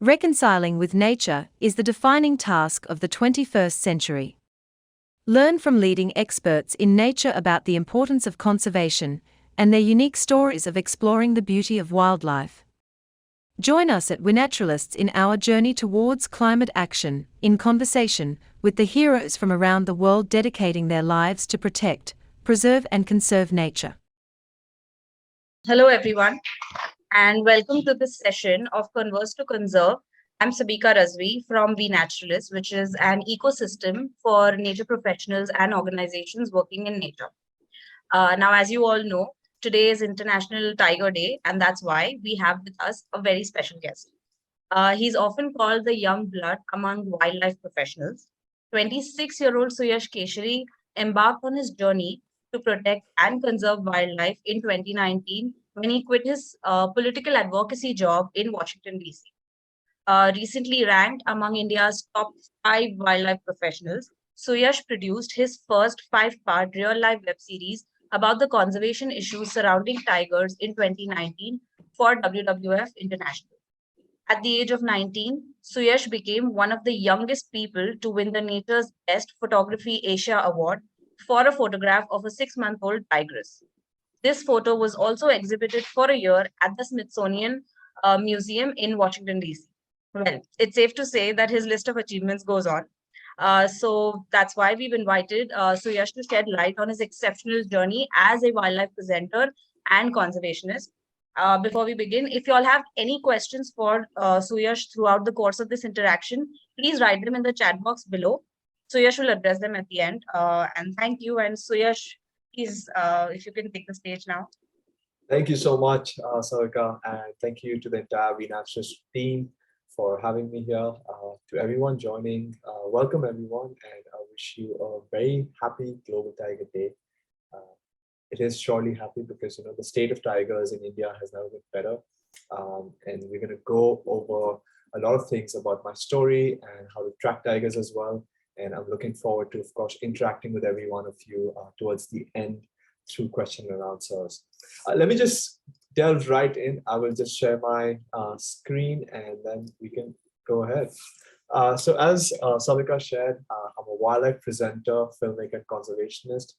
Reconciling with nature is the defining task of the 21st century. Learn from leading experts in nature about the importance of conservation and their unique stories of exploring the beauty of wildlife. Join us at WeNaturalists in our journey towards climate action, in conversation with the heroes from around the world dedicating their lives to protect, preserve and conserve nature. Hello, everyone, and welcome to this session of Converse to Conserve. I'm Sabika Razvi from WeNaturalists, which is an ecosystem for nature professionals and organizations working in nature. Now, as you all know, today is International Tiger Day, and that's why we have with us a very special guest. He's often called the young blood among wildlife professionals. 26-year-old Suyash Keshari embarked on his journey to protect and conserve wildlife in 2019 when he quit his political advocacy job in Washington, D.C. Recently ranked among India's top 5 wildlife professionals, Suyash produced his first 5-part real-life web series about the conservation issues surrounding tigers in 2019 for WWF International. At the age of 19, Suyash became one of the youngest people to win the Nature's Best Photography Asia Award for a photograph of a 6-month-old tigress. This photo was also exhibited for a year at the Smithsonian Museum in Washington, D.C. Well, it's safe to say that his list of achievements goes on. So that's why we've invited Suyash to shed light on his exceptional journey as a wildlife presenter and conservationist. Before we begin, if you all have any questions for Suyash throughout the course of this interaction, please write them in the chat box below. Suyash will address them at the end. And thank you. And Suyash, please, if you can take the stage now. Thank you so much, Sarika, and thank you to the entire WeNaturalists team for having me here. To everyone joining, welcome everyone, and I wish you a very happy Global Tiger Day. It is surely happy because the state of tigers in India has never been better, and we're going to go over a lot of things about my story and how to track tigers as well. And I'm looking forward to, of course, interacting with every one of you towards the end through question and answers. Let me just delve right in. I will just share my screen and then we can go ahead. So as Savika shared, I'm a wildlife presenter, filmmaker, and conservationist.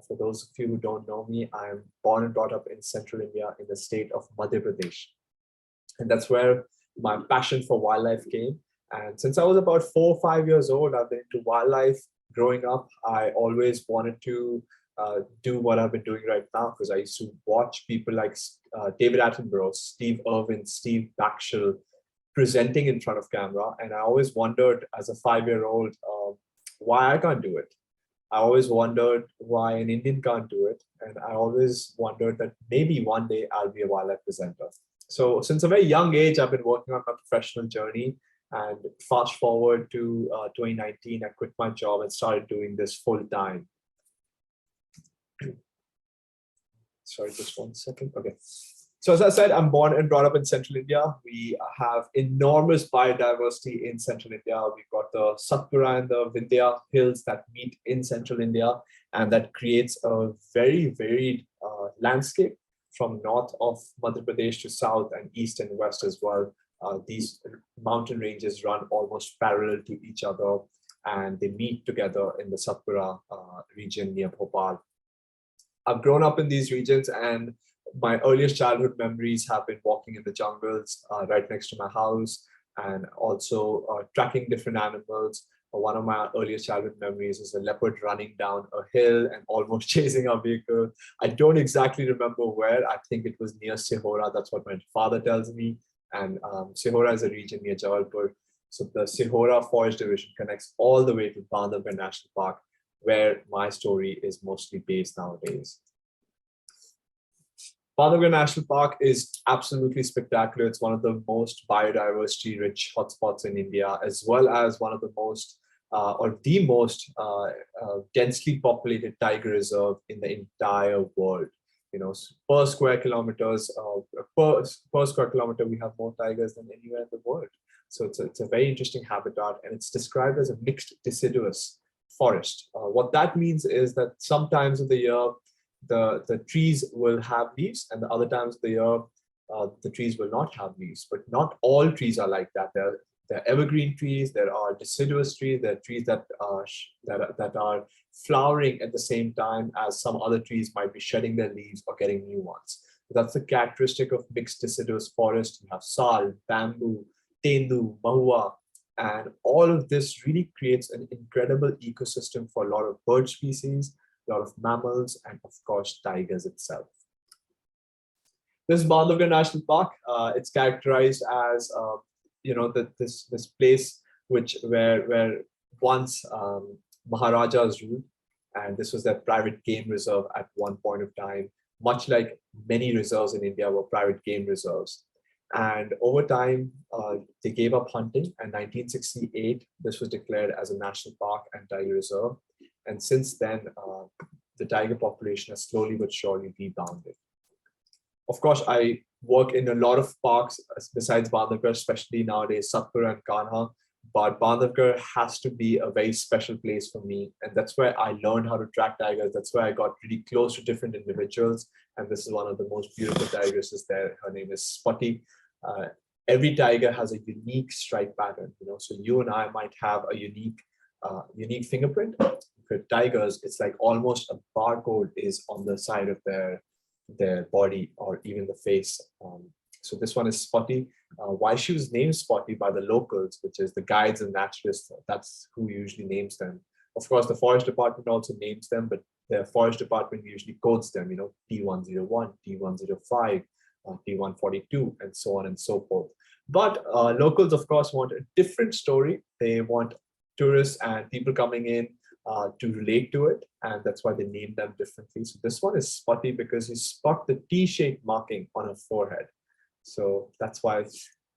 For those of you who don't know me, I'm born and brought up in central India in the state of Madhya Pradesh. And that's where my passion for wildlife came. And since I was about 4 or 5 years old, I've been into wildlife. Growing up, I always wanted to do what I've been doing right now, because I used to watch people like David Attenborough, Steve Irwin, Steve Backshall presenting in front of camera. And I always wondered as a 5-year-old why I can't do it. I always wondered why an Indian can't do it. And I always wondered that maybe one day I'll be a wildlife presenter. So since a very young age, I've been working on my professional journey. And fast forward to 2019, I quit my job and started doing this full time. Sorry, just 1 second. Okay. So as I said, I'm born and brought up in central India. We have enormous biodiversity in central India. We've got the Satpura and the Vindhya hills that meet in central India, and that creates a very varied landscape from north of Madhya Pradesh to south and east and west as well. These mountain ranges run almost parallel to each other, and they meet together in the Satpura region near Bhopal. I've grown up in these regions, and my earliest childhood memories have been walking in the jungles right next to my house, and also tracking different animals. One of my earliest childhood memories is a leopard running down a hill and almost chasing our vehicle. I don't exactly remember where. I think it was near Sihora. That's what my father tells me. And Sihora is a region near Jabalpur. So the Sihora Forest Division connects all the way to Bandhavgarh National Park, where my story is mostly based nowadays. Bandhavgarh National Park is absolutely spectacular. It's one of the most biodiversity rich hotspots in India, as well as one of the most or the most densely populated tiger reserve in the entire world. Per square kilometers, per square kilometer, we have more tigers than anywhere in the world. So it's a very interesting habitat, and it's described as a mixed deciduous forest. What that means is that some times of the year, the trees will have leaves, and the other times of the year, the trees will not have leaves. But not all trees are like that. There are evergreen trees, there are deciduous trees, there are trees that are flowering at the same time as some other trees might be shedding their leaves or getting new ones. That's the characteristic of mixed deciduous forest. You have sal, bamboo, tendu, mahua, and all of this really creates an incredible ecosystem for a lot of bird species, a lot of mammals, and of course, tigers itself. This Bandhavgarh National Park, it's characterized as this place where once Maharajas ruled, and this was their private game reserve at one point of time, much like many reserves in India were private game reserves. And over time, they gave up hunting, and 1968, this was declared as a national park and tiger reserve. And since then, the tiger population has slowly but surely rebounded. Of course, I work in a lot of parks besides Bandhavgarh, especially nowadays, Satpura and Kanha. But Bandhavgarh has to be a very special place for me. And that's where I learned how to track tigers. That's where I got really close to different individuals. And this is one of the most beautiful tigresses there. Her name is Spotty. Every tiger has a unique stripe pattern, so you and I might have a unique fingerprint. For tigers, it's like almost a barcode is on the side of their body or even the face. So this one is Spotty. Why she was named Spotty by the locals, which is the guides and naturalists, that's who usually names them. Of course, the forest department also names them, but the forest department usually codes them, T101, T105, T142, and so on and so forth. But locals, of course, want a different story. They want tourists and people coming in to relate to it, and that's why they name them differently. So this one is Spotty because he spot the T-shaped marking on her forehead. So that's why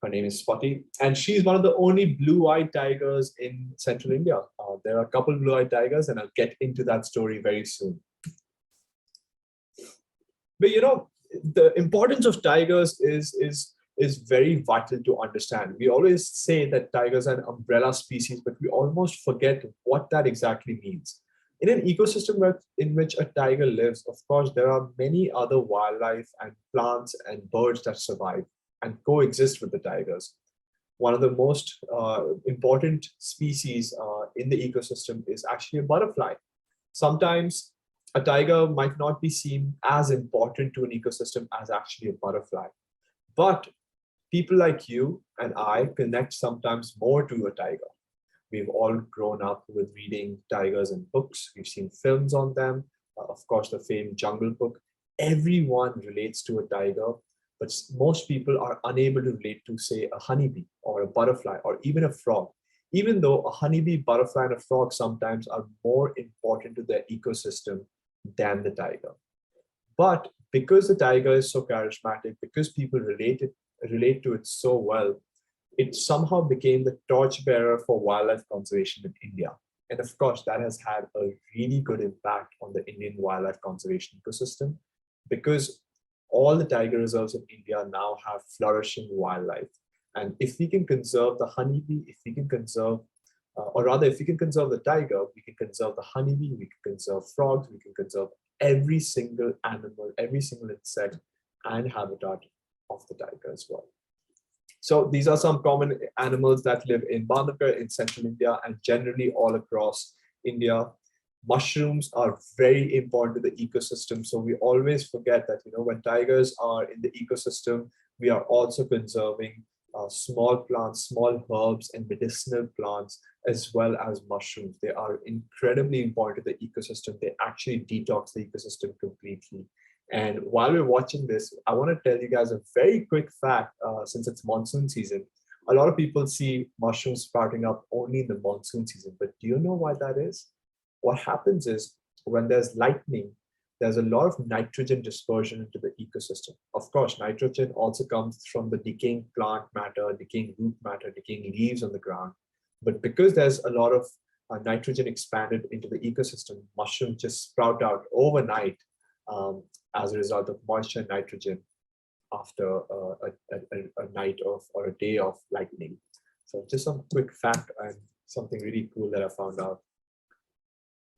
her name is Spotty. And she's one of the only blue-eyed tigers in central India. There are a couple blue-eyed tigers, and I'll get into that story very soon. But the importance of tigers is very vital to understand. We always say that tigers are an umbrella species, but we almost forget what that exactly means. In an ecosystem in which a tiger lives, of course, there are many other wildlife and plants and birds that survive and coexist with the tigers. One of the most important species in the ecosystem is actually a butterfly. Sometimes a tiger might not be seen as important to an ecosystem as actually a butterfly. But people like you and I connect sometimes more to a tiger. We've all grown up with reading tigers in books. We've seen films on them. Of course, the famed Jungle Book. Everyone relates to a tiger, but most people are unable to relate to, say, a honeybee or a butterfly or even a frog, even though a honeybee, butterfly, and a frog sometimes are more important to their ecosystem than the tiger. But because the tiger is so charismatic, because people relate to it so well, it somehow became the torchbearer for wildlife conservation in India. And of course, that has had a really good impact on the Indian wildlife conservation ecosystem, because all the tiger reserves in India now have flourishing wildlife. And if we can conserve the honeybee, if we can conserve, or rather, if we can conserve the tiger, we can conserve the honeybee, we can conserve frogs, we can conserve every single animal, every single insect and habitat of the tiger as well. So these are some common animals that live in Bandhavgarh, in central India, and generally all across India. Mushrooms are very important to the ecosystem. So we always forget that, when tigers are in the ecosystem, we are also conserving small plants, small herbs, and medicinal plants, as well as mushrooms. They are incredibly important to the ecosystem. They actually detox the ecosystem completely. And while we're watching this, I want to tell you guys a very quick fact. Since it's monsoon season, a lot of people see mushrooms sprouting up only in the monsoon season. But do you know why that is? What happens is when there's lightning, there's a lot of nitrogen dispersion into the ecosystem. Of course, nitrogen also comes from the decaying plant matter, decaying root matter, decaying leaves on the ground. But because there's a lot of nitrogen expanded into the ecosystem, mushrooms just sprout out overnight as a result of moisture and nitrogen after a night of or a day of lightning. So just some quick fact and something really cool that I found out.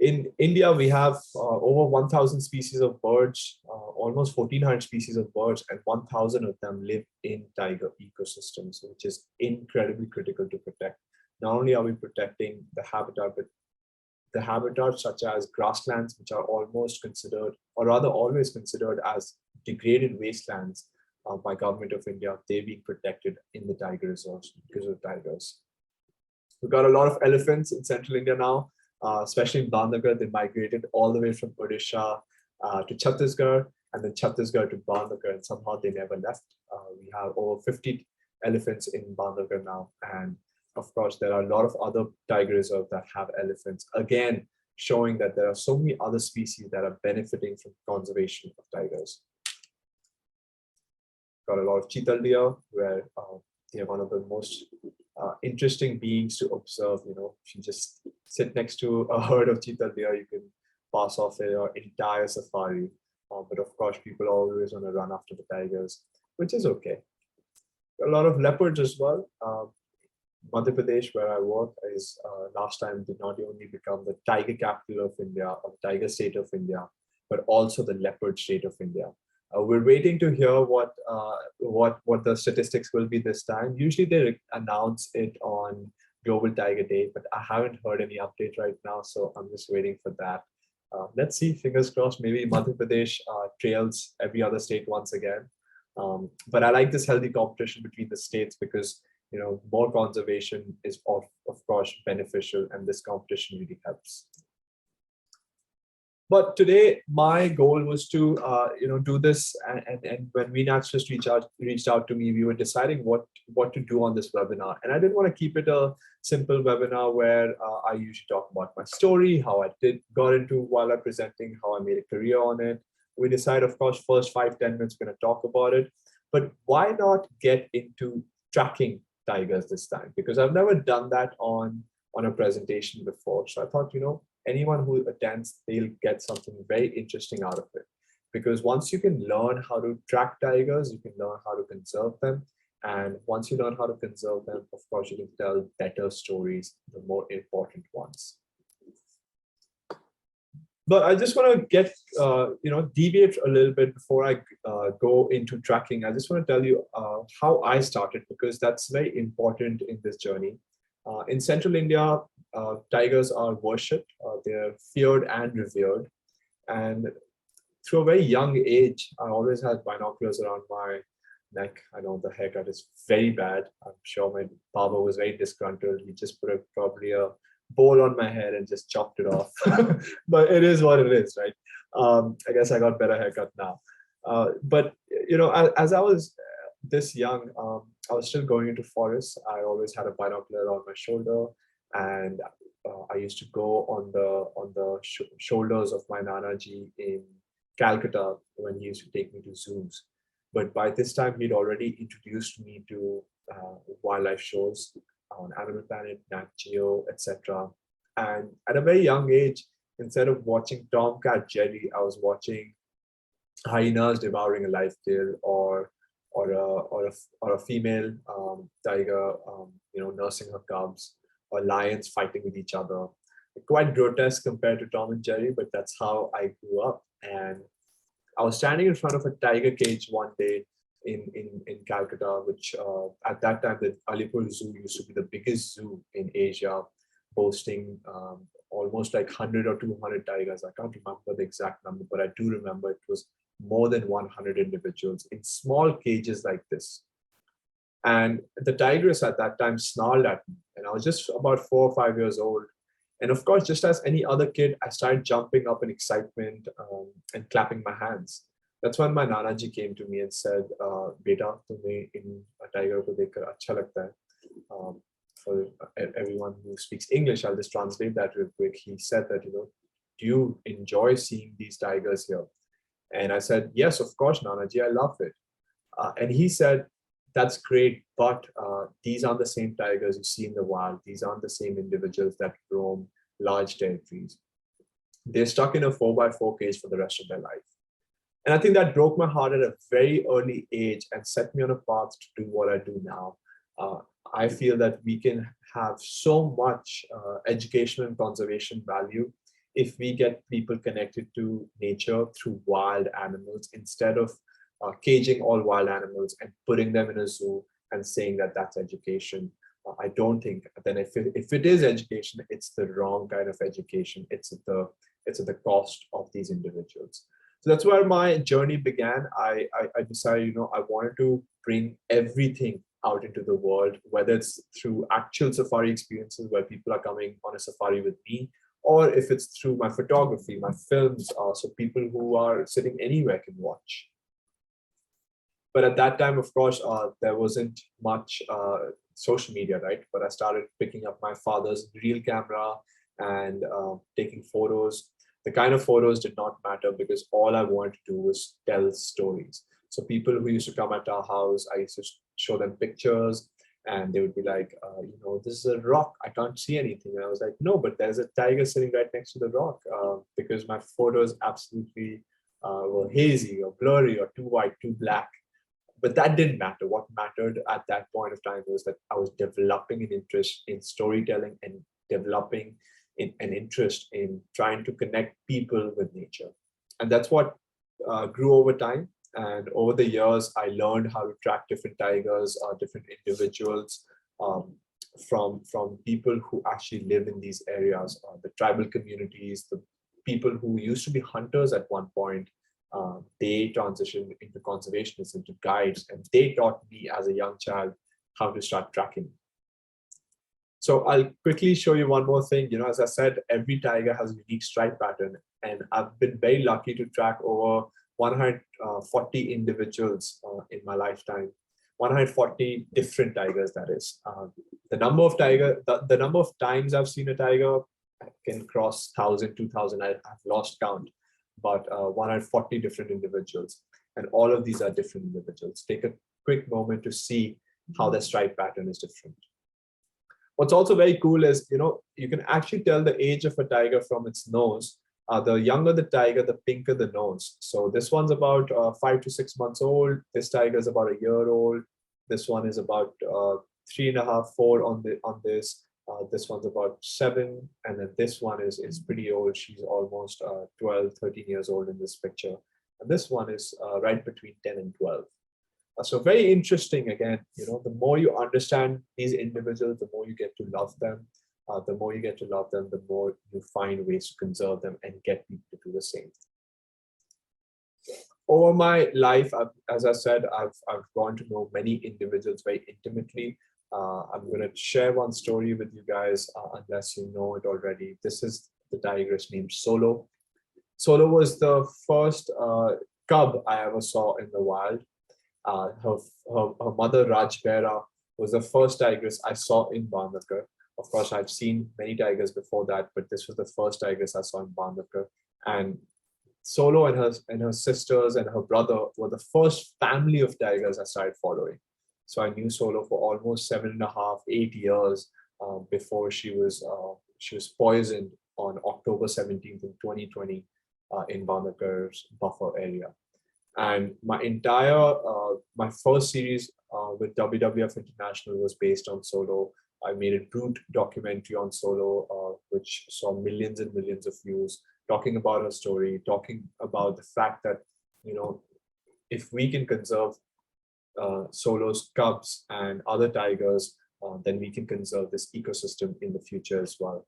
In India, we have over 1,000 species of birds, almost 1,400 species of birds, and 1,000 of them live in tiger ecosystems, which is incredibly critical to protect. Not only are we protecting the habitat, but the habitats such as grasslands, which are almost considered, or rather always considered as degraded wastelands by Government of India, they're being protected in the tiger reserves because of tigers. We've got a lot of elephants in central India now, especially in Bandhavgarh. They migrated all the way from Odisha to Chhattisgarh, and then Chhattisgarh to Bandhavgarh, and somehow they never left. We have over 50 elephants in Bandhavgarh now, and of course, there are a lot of other tiger reserves that have elephants. Again, showing that there are so many other species that are benefiting from conservation of tigers. Got a lot of cheetal deer, where they are one of the most interesting beings to observe. You know, if you just sit next to a herd of cheetal deer, you can pass off your entire safari. But of course, people always want to run after the tigers, which is okay. A lot of leopards as well. Madhya Pradesh, where I work, is last time did not only become the tiger capital of India or tiger state of India, but also the leopard state of India. We're waiting to hear what the statistics will be this time. Usually they announce it on Global Tiger Day, but I haven't heard any update right now, so I'm just waiting for that. Let's see, fingers crossed, maybe Madhya Pradesh trails every other state once again. But I like this healthy competition between the states because more conservation is of course beneficial, and this competition really helps. But today, my goal was to do this, and when WeNaturalists reached out to me, we were deciding what to do on this webinar, and I didn't want to keep it a simple webinar where I usually talk about my story, how I got into wildlife presenting, how I made a career on it. We decided, of course, first 5-10 minutes we're going to talk about it, but why not get into tracking tigers this time? Because I've never done that on a presentation before. So I thought, anyone who attends, they'll get something very interesting out of it. Because once you can learn how to track tigers, you can learn how to conserve them. And once you learn how to conserve them, of course, you can tell better stories, the more important ones. But I just want to get, deviate a little bit before I go into tracking. I just want to tell you how I started, because that's very important in this journey. In central India, tigers are worshipped, they're feared and revered. And through a very young age, I always had binoculars around my neck. I know the haircut is very bad. I'm sure my barber was very disgruntled. He just put probably a bowl on my head and just chopped it off. But it is what it is, right? I guess I got better haircut now. But as I was this young, I was still going into forests. I always had a binocular on my shoulder, and I used to go on the shoulders of my Nana ji in Calcutta when he used to take me to zoos. But by this time, he'd already introduced me to wildlife shows on Animal Planet, Nat Geo, etc. And at a very young age, instead of watching Tom, Cat, Jerry, I was watching hyenas devouring a live tail, or a female tiger, nursing her cubs, or lions fighting with each other. Quite grotesque compared to Tom and Jerry, but that's how I grew up. And I was standing in front of a tiger cage one day in Calcutta, which at that time the Alipur Zoo used to be the biggest zoo in Asia, boasting almost like 100 or 200 tigers. I can't remember the exact number, but I do remember it was more than 100 individuals in small cages like this. And the tigress at that time snarled at me, and I was just about 4 or 5 years old. And of course, just as any other kid, I started jumping up in excitement and clapping my hands. That's when my Nana ji came to me and said, "Beta, tumhe in a tiger ko dekhkar acha lagta hai." For everyone who speaks English, I'll just translate that real quick. He said that, do you enjoy seeing these tigers here? And I said, yes, of course, Nana ji, I love it. And he said, that's great, but these aren't the same tigers you see in the wild. These aren't the same individuals that roam large territories. They're stuck in a 4x4 cage for the rest of their life. And I think that broke my heart at a very early age and set me on a path to do what I do now. I feel that we can have so much educational and conservation value if we get people connected to nature through wild animals instead of caging all wild animals and putting them in a zoo and saying that that's education. I don't think then if it is education, it's the wrong kind of education. It's at the cost of these individuals. So that's where my journey began. I decided, I wanted to bring everything out into the world, whether it's through actual safari experiences where people are coming on a safari with me, or if it's through my photography, my films, so people who are sitting anywhere can watch. But at that time, of course, there wasn't much social media, right? But I started picking up my father's reel camera and taking photos. The kind of photos did not matter because all I wanted to do was tell stories. So people who used to come at our house, I used to show them pictures and they would be like, this is a rock. I can't see anything. And I was like, no, but there's a tiger sitting right next to the rock, because my photos absolutely were hazy or blurry or too white, too black. But that didn't matter. What mattered at that point of time was that I was developing an interest in storytelling and developing an interest in trying to connect people with nature. And that's what grew over time. And over the years, I learned how to track different tigers, different individuals, from people who actually live in these areas, the tribal communities, the people who used to be hunters at one point. They transitioned into conservationists, into guides, and they taught me as a young child how to start tracking. So I'll quickly show you one more thing. As I said, every tiger has a unique stripe pattern, and I've been very lucky to track over 140 individuals in my lifetime. 140 different tigers, that is. The number of times I've seen a tiger can cross 1,000, 2,000. I've lost count. But 140 different individuals. And all of these are different individuals. Take a quick moment to see how the stripe pattern is different. What's also very cool is, you can actually tell the age of a tiger from its nose. The younger the tiger, the pinker the nose. So this one's about 5 to 6 months old. This tiger is about a year old. This one is about 3.5, 4 on this. This one's about 7, and then this one is pretty old. She's almost 12, 13 years old in this picture. And this one is right between 10 and 12. So very interesting. Again, the more you understand these individuals, the more you get to love them. The more you get to love them, the more you find ways to conserve them and get people to do the same. Over my life, as I said, I've gone to know many individuals very intimately. I'm going to share one story with you guys, unless you know it already. This is the tigress named Solo. Solo was the first cub I ever saw in the wild. Her mother, Rajbera, was the first tigress I saw in Bandhavgarh. Of course, I've seen many tigers before that, but this was the first tigress I saw in Bandhavgarh. And Solo and her sisters and her brother were the first family of tigers I started following. So I knew Solo for almost 7.5, 8 years before she was poisoned on October 17th in 2020 in Bandhavgarh's buffer area. And my first series with WWF International was based on Solo. I made a brute documentary on Solo, which saw millions and millions of views, talking about her story, talking about the fact that, if we can conserve Solo's cubs and other tigers, then we can conserve this ecosystem in the future as well.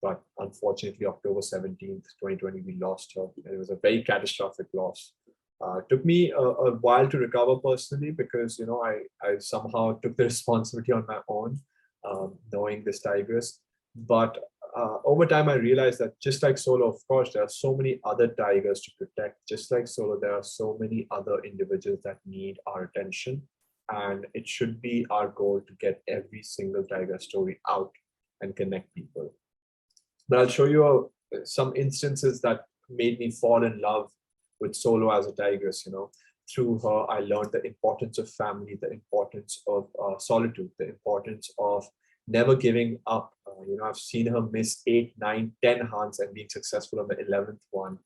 But unfortunately, October 17th, 2020, we lost her, and it was a very catastrophic loss. It took me a while to recover personally because, I somehow took the responsibility on my own, knowing this tigress. But over time, I realized that just like Solo, of course, there are so many other tigers to protect. Just like Solo, there are so many other individuals that need our attention. And it should be our goal to get every single tiger story out and connect people. But I'll show you some instances that made me fall in love with Solo as a tigress. Through her, I learned the importance of family, the importance of solitude, the importance of never giving up. I've seen her miss 8, 9, 10 hunts and being successful on the 11th one.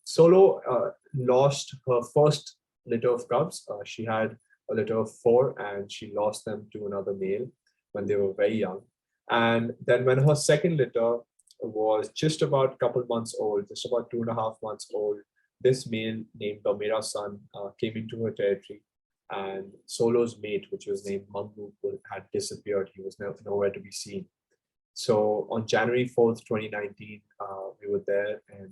Solo lost her first litter of cubs. She had a litter of 4 and she lost them to another male when they were very young. And then when her second litter was just about a couple months old, just about 2.5 months old, this male named Bamira Sun came into her territory, and Solo's mate, which was named Mangu, had disappeared. He was nowhere to be seen. So on January 4th, 2019, we were there and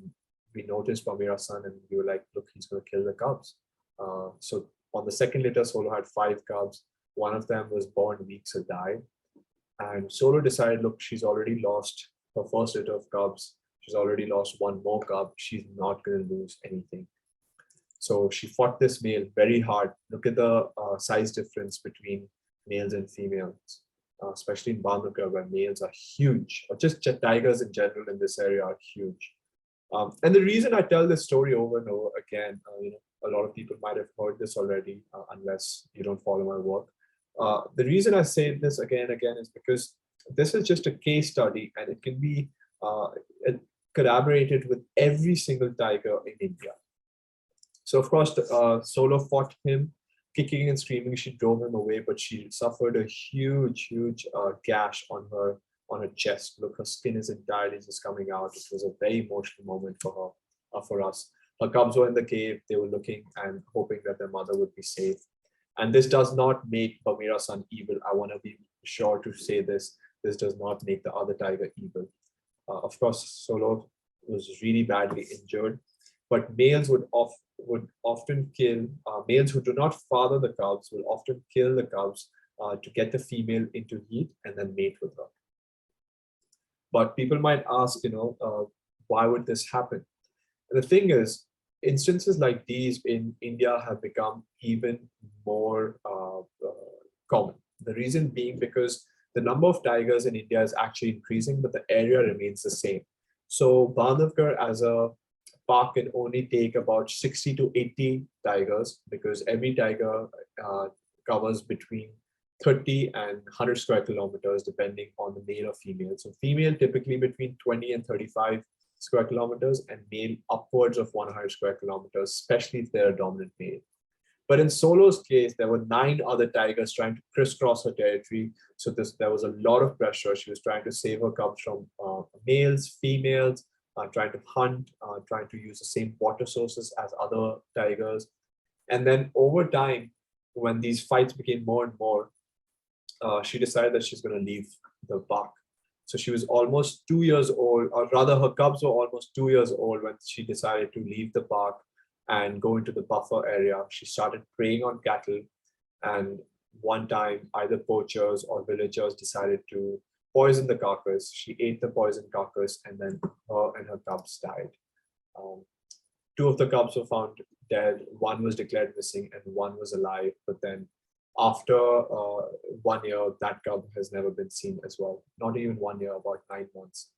we noticed Bamira Sun, and we were like, look, he's going to kill the cubs. So on the second litter, Solo had 5 cubs. One of them was born weeks or died. And Solo decided, look, she's already lost her first litter of cubs. She's already lost one more cub. She's not going to lose anything. So she fought this male very hard. Look at the size difference between males and females, especially in Bandhavgarh, where males are huge, or just tigers in general in this area are huge. And the reason I tell this story over and over again, a lot of people might have heard this already, unless you don't follow my work. The reason I say this again and again is because this is just a case study, and it can be collaborated with every single tiger in India. So of course, Solo fought him, kicking and screaming. She drove him away, but she suffered a huge gash on her chest. Look, her skin is entirely just coming out. It was a very emotional moment for her, for us. Her cubs were in the cave. They were looking and hoping that their mother would be safe. And this does not make Bamira Sun evil. I want to be sure to say this. This does not make the other tiger evil. Of course, Solo was really badly injured, but males would often kill, males who do not father the cubs will often kill the cubs to get the female into heat and then mate with her. But people might ask, why would this happen? And the thing is, instances like these in India have become even more common. The reason being because the number of tigers in India is actually increasing, but the area remains the same. So Bandhavgarh as a park can only take about 60 to 80 tigers, because every tiger covers between 30 and 100 square kilometers, depending on the male or female. So female typically between 20 and 35 square kilometers, and male upwards of 100 square kilometers, especially if they're a dominant male. But in Solo's case, there were 9 other tigers trying to crisscross her territory. So there was a lot of pressure. She was trying to save her cubs from males, females, trying to hunt, trying to use the same water sources as other tigers. And then over time, when these fights became more and more, she decided that she's going to leave the park. So she was almost 2 years old, or rather her cubs were almost 2 years old when she decided to leave the park and go into the buffer area. She started preying on cattle, and one time either poachers or villagers decided to poison the carcass. She ate the poisoned carcass, and then her and her cubs died. 2 of the cubs were found dead. One was declared missing and one was alive. But then after 1 year, that cub has never been seen as well. Not even 1 year, about 9 months.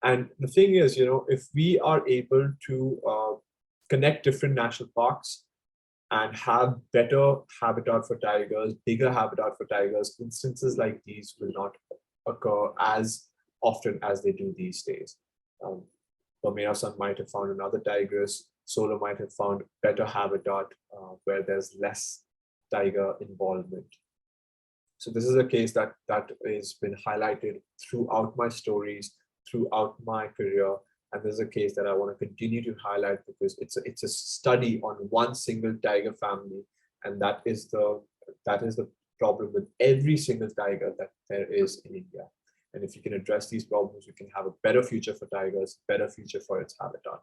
And the thing is, if we are able to connect different national parks and have better habitat for tigers, bigger habitat for tigers, instances like these will not occur as often as they do these days. Bamira Sun might have found another tigress. Solo might have found better habitat where there's less tiger involvement. So this is a case that has been highlighted throughout my stories, throughout my career. And this is a case that I want to continue to highlight because it's a study on one single tiger family, and that is the problem with every single tiger that there is in India. And if you can address these problems, you can have a better future for tigers, better future for its habitat.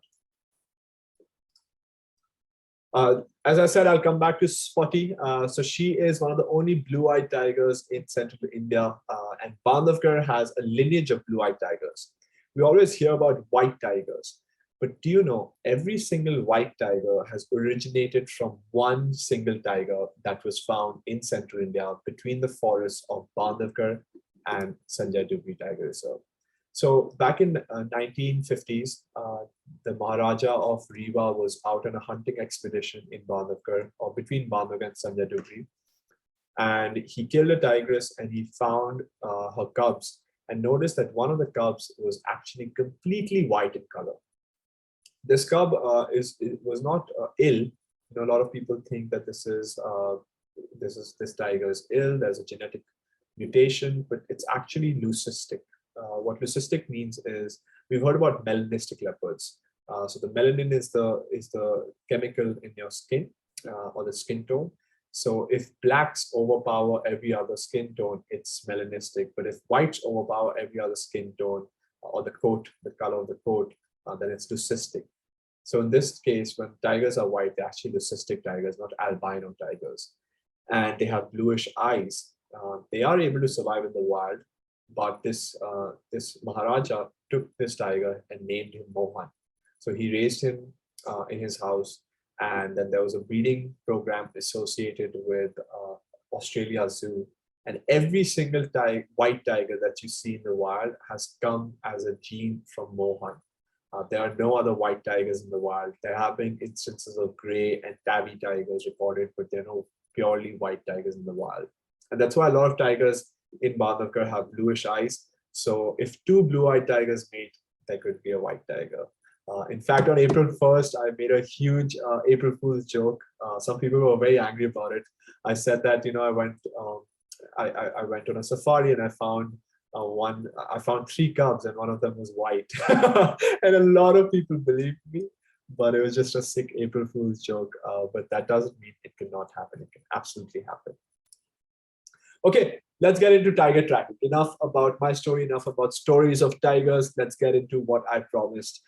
As I said, I'll come back to Spotty. So she is one of the only blue-eyed tigers in central India, and Bandhavgarh has a lineage of blue-eyed tigers. We always hear about white tigers, but do you know every single white tiger has originated from one single tiger that was found in central India between the forests of Bandhavgarh and Sanjay Dubri Tiger Reserve. So back in 1950s, the Maharaja of Rewa was out on a hunting expedition in Bandhavgarh, or between Bandhavgarh and Sanjay Dubri, and he killed a tigress and he found her cubs, and noticed that one of the cubs was actually completely white in color. This cub was not ill. A lot of people think that this tiger is ill. There's a genetic mutation, but it's actually leucistic. What leucistic means is We've heard about melanistic leopards. So the melanin is the chemical in your skin or the skin tone. So if blacks overpower every other skin tone, it's melanistic. But if whites overpower every other skin tone or the coat, the color of the coat, then it's leucistic. So in this case, when tigers are white, they're actually leucistic tigers, not albino tigers. And they have bluish eyes. They are able to survive in the wild, but this Maharaja took this tiger and named him Mohan. So he raised him in his house, and then there was a breeding program associated with Australia Zoo. And every single white tiger that you see in the wild has come as a gene from Mohan. There are no other white tigers in the wild. There have been instances of gray and tabby tigers reported, but there are no purely white tigers in the wild. And that's why a lot of tigers in Bandhavgarh have bluish eyes. So if two blue-eyed tigers mate, there could be a white tiger. In fact, on April 1st, I made a huge April Fool's joke. Some people were very angry about it. I said that, I went on a safari and I found I found 3 cubs and one of them was white. And a lot of people believed me, but it was just a sick April Fool's joke. But that doesn't mean it cannot happen. It can absolutely happen. Okay, let's get into tiger tracking. Enough about my story, enough about stories of tigers. Let's get into what I promised.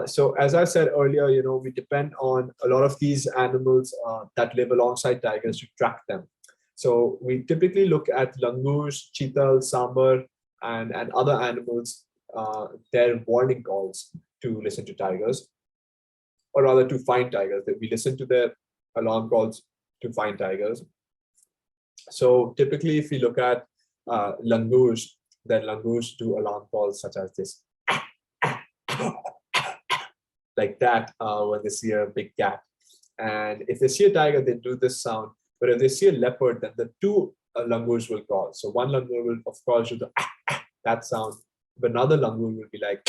So as I said earlier, we depend on a lot of these animals that live alongside tigers to track them. So we typically look at langurs, cheetal, sambar, and other animals, their warning calls to listen to tigers, or rather to find tigers. That we listen to their alarm calls to find tigers. So typically, if we look at langurs, then langurs do alarm calls such as this, like that, when they see a big cat. And if they see a tiger, they do this sound. But if they see a leopard, then the 2 langurs will call. So one langur will, of course, do the that sound, but another langur will be like,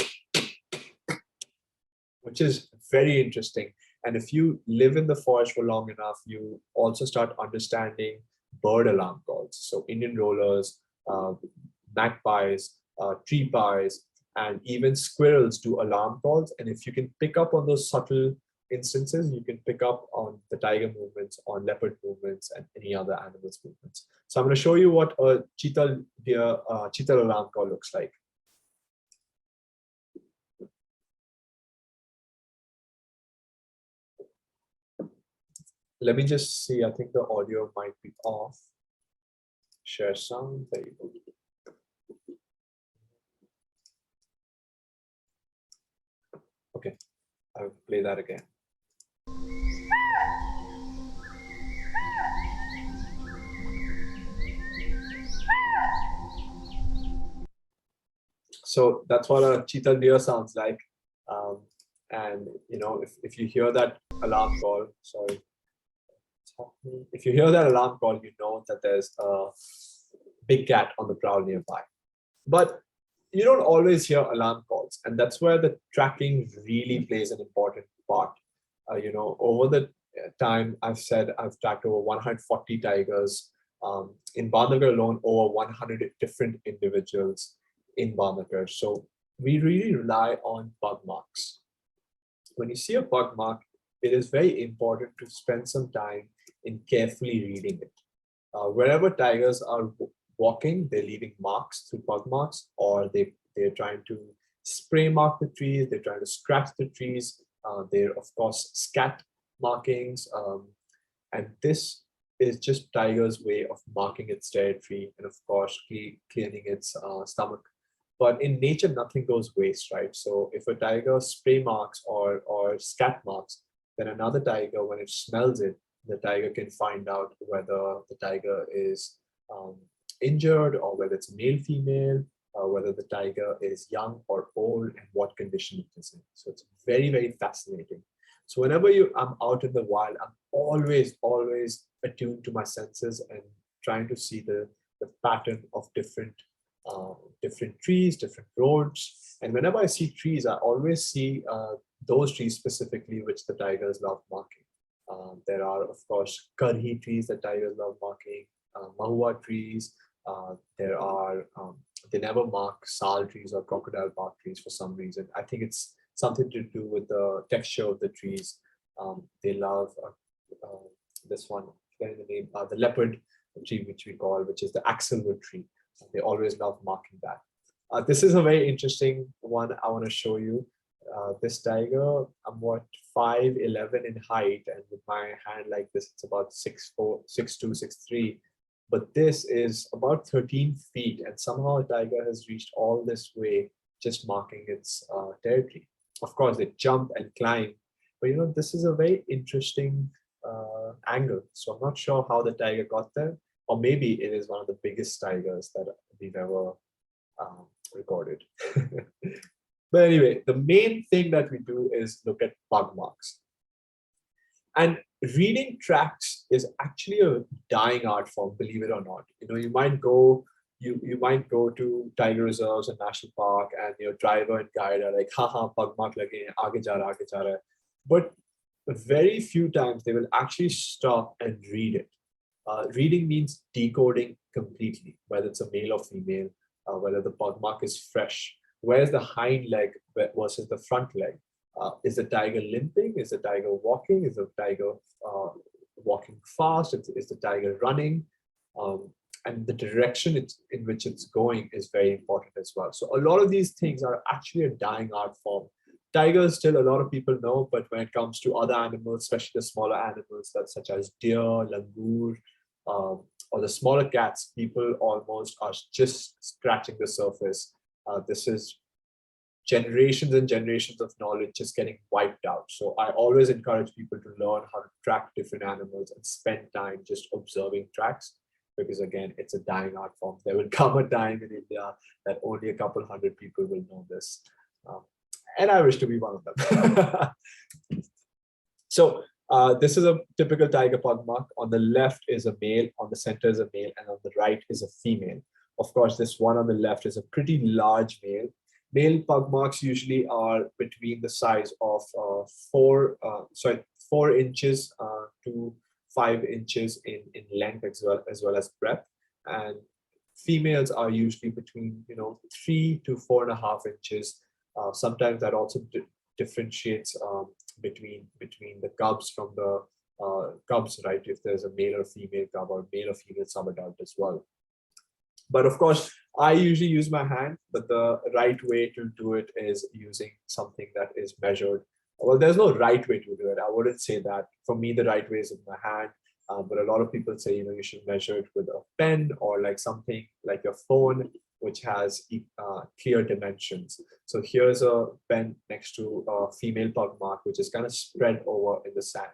which is very interesting. And if you live in the forest for long enough, you also start understanding bird alarm calls. So Indian rollers, magpies, tree pies, and even squirrels do alarm calls. And if you can pick up on those subtle instances, you can pick up on the tiger movements, on leopard movements, and any other animals movements. So I'm going to show you what a cheetal alarm call looks like. Let me just see. I think the audio might be off. Share sound. There you go. Okay, I'll play that again. So that's what a cheetal deer sounds like. And if you hear that alarm call, sorry, if you hear that alarm call, you know that there's a big cat on the prowl nearby. But you don't always hear alarm calls, and that's where the tracking really plays an important part. Over the time, I've tracked over 140 tigers. In Bandhavgarh alone, over 100 different individuals in Bandhavgarh. So we really rely on bug marks. When you see a bug mark, it is very important to spend some time in carefully reading it. Wherever tigers are walking, they're leaving marks through bug marks, or they're trying to spray mark the trees, they're trying to scratch the trees, they're of course scat markings, and this is just tiger's way of marking its territory and of course cleaning its stomach. But in nature, nothing goes waste, right? So if a tiger spray marks or scat marks, then another tiger, when it smells it, the tiger can find out whether the tiger is injured or whether it's male, female, whether the tiger is young or old and what condition it is in. So it's very, very fascinating. So whenever I'm out in the wild, I'm always attuned to my senses and trying to see the pattern of different trees, different roads. And whenever I see trees, I always see those trees specifically which the tigers love marking. There are, of course, karhi trees that tigers love marking, mahua trees, They never mark sal trees or crocodile bark trees for some reason. I think it's something to do with the texture of the trees. They love this one, forgetting the name, the leopard tree, which is the axlewood tree. They always love marking that. This is a very interesting one I want to show you. This tiger, I'm what, 5'11" in height, and with my hand like this, it's about 6'4", 6'2", 6'3". But this is about 13 feet, and somehow a tiger has reached all this way just marking its territory. Of course, they jump and climb, but this is a very interesting angle. So I'm not sure how the tiger got there, or maybe it is one of the biggest tigers that we've ever recorded. But anyway, the main thing that we do is look at pug marks. And reading tracks is actually a dying art form, believe it or not. You might go to tiger reserves and national park, and your driver and guide are like, haha, pug mark lage hain, aage ja raha. But very few times they will actually stop and read it. Reading means decoding completely, whether it's a male or female, whether the pug mark is fresh. Where's the hind leg versus the front leg? Is the tiger limping? Is the tiger walking? Is the tiger walking fast? Is the tiger running? And the direction in which it's going is very important as well. So a lot of these things are actually a dying art form. Tigers still a lot of people know, but when it comes to other animals, especially the smaller animals such as deer, langur, or the smaller cats, people almost are just scratching the surface. This is generations and generations of knowledge just getting wiped out. So I always encourage people to learn how to track different animals and spend time just observing tracks, because again, it's a dying art form. There will come a time in India that only a couple hundred people will know this. And I wish to be one of them. So this is a typical tiger pug mark. On the left is a male, on the center is a male, and on the right is a female. Of course, this one on the left is a pretty large male. Male pug marks usually are between the size of 4 inches to 5 inches in length as well as breadth, and females are usually between 3 to 4.5 inches. Sometimes that also differentiates between the cubs from the cubs, right? If there's a male or female cub, or male or female subadult as well. But of course, I usually use my hand, but the right way to do it is using something that is measured. Well, there's no right way to do it. I wouldn't say that. For me, the right way is with my hand. But a lot of people say, you should measure it with a pen, or like something like your phone, which has clear dimensions. So here's a pen next to a female pug mark, which is kind of spread over in the sand.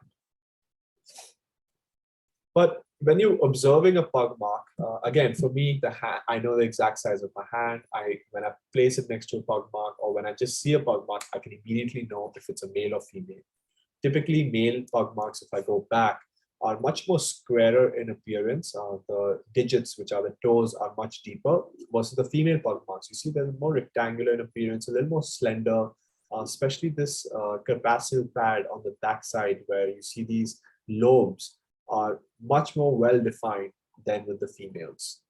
But when you're observing a pug mark, again, for me, the hand, I know the exact size of my hand. When I place it next to a pug mark, or when I just see a pug mark, I can immediately know if it's a male or female. Typically, male pug marks, if I go back, are much more squarer in appearance. The digits, which are the toes, are much deeper versus the female pug marks. You see they're more rectangular in appearance, a little more slender, especially this carpacil pad on the backside, where you see these lobes are much more well defined than with the females.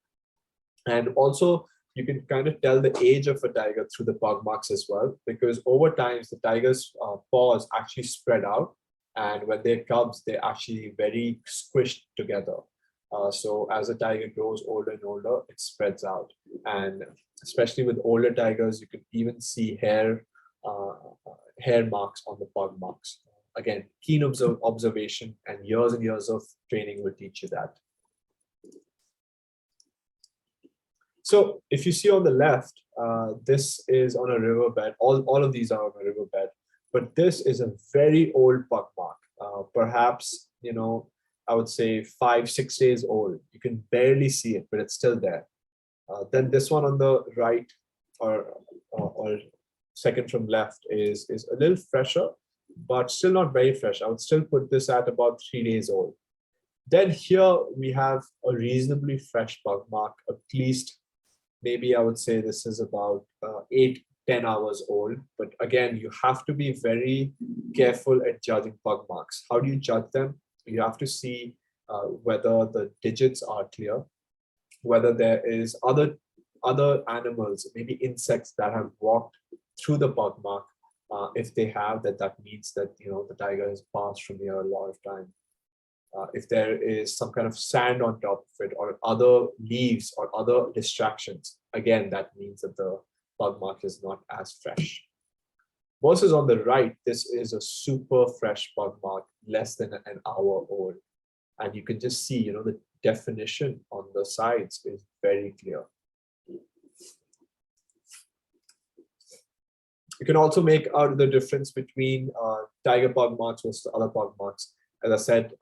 And also, you can kind of tell the age of a tiger through the pug marks as well, because over time, the tiger's paws actually spread out. And when they're cubs, they're actually very squished together. So as the tiger grows older and older, it spreads out. And especially with older tigers, you can even see hair marks on the pug marks. Again, keen observation and years of training will teach you that. So if you see on the left, this is on a riverbed. All of these are on a riverbed. But this is a very old pug mark, perhaps, I would say 5-6 days old. You can barely see it, but it's still there. Then this one on the right, or second from left, is a little fresher, but still not very fresh. I would still put this at about 3 days old. Then here we have a reasonably fresh pug mark, at least maybe I would say this is about 8-10 hours old. But again, you have to be very careful at judging pug marks. How do you judge them? You have to see whether the digits are clear, whether there is other animals, maybe insects that have walked through the pug mark. If they have, that means that the tiger has passed from here a lot of time. If there is some kind of sand on top of it, or other leaves or other distractions, again, that means that the pug mark is not as fresh. Versus on the right, this is a super fresh pug mark, less than an hour old. And you can just see, the definition on the sides is very clear. You can also make out the difference between tiger pug marks versus other pug marks. As I said,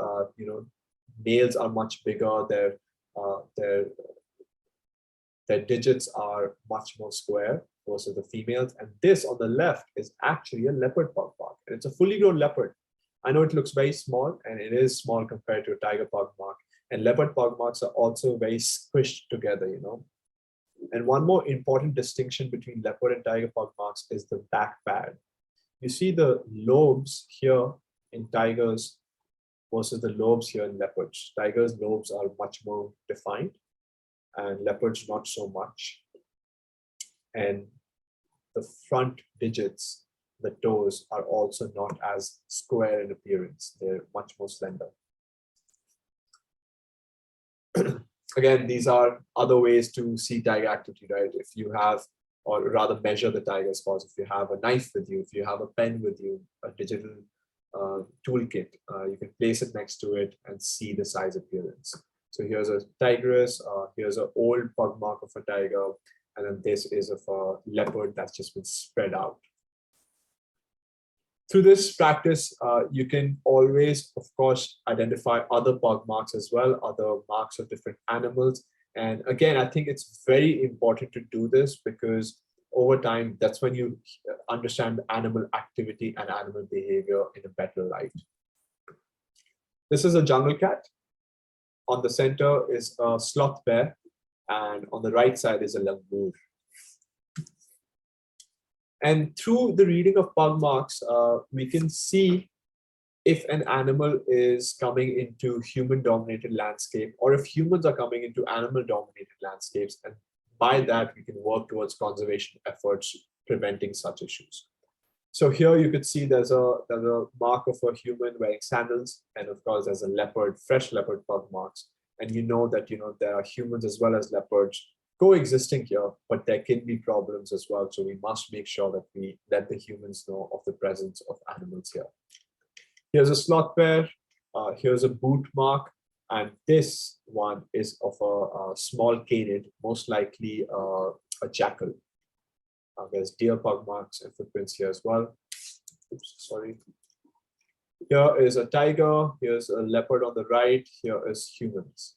males are much bigger. Their digits are much more square versus the females. And this on the left is actually a leopard pug mark. And it's a fully grown leopard. I know it looks very small, and it is small compared to a tiger pug mark. And leopard pug marks are also very squished together, And one more important distinction between leopard and tiger pug marks is the back pad. You see the lobes here in tigers versus the lobes here in leopards. Tigers' lobes are much more defined, and leopards not so much. And the front digits, the toes, are also not as square in appearance. They're much more slender. Again, these are other ways to see tiger activity, right? If you have, or rather measure the tiger's paws, if you have a knife with you, if you have a pen with you, a digital toolkit, you can place it next to it and see the size appearance. So here's a tigress, here's an old pug mark of a tiger, and then this is of a leopard that's just been spread out. Through this practice, you can always, of course, identify other pug marks as well, other marks of different animals. And again, I think it's very important to do this because over time, that's when you understand animal activity and animal behavior in a better light. This is a jungle cat. On the center is a sloth bear, and on the right side is a langur. And through the reading of pug marks, we can see if an animal is coming into human-dominated landscape, or if humans are coming into animal-dominated landscapes. And by that, we can work towards conservation efforts preventing such issues. So here you could see there's a mark of a human wearing sandals, and of course there's a leopard, fresh leopard pug marks. And you know that there are humans as well as leopards coexisting here, but there can be problems as well. So we must make sure that we let the humans know of the presence of animals here. Here's a sloth bear, here's a boot mark, and this one is of a small canid, most likely a jackal. There's deer pug marks and footprints here as well. Oops, sorry. Here is a tiger, here's a leopard on the right, here is humans.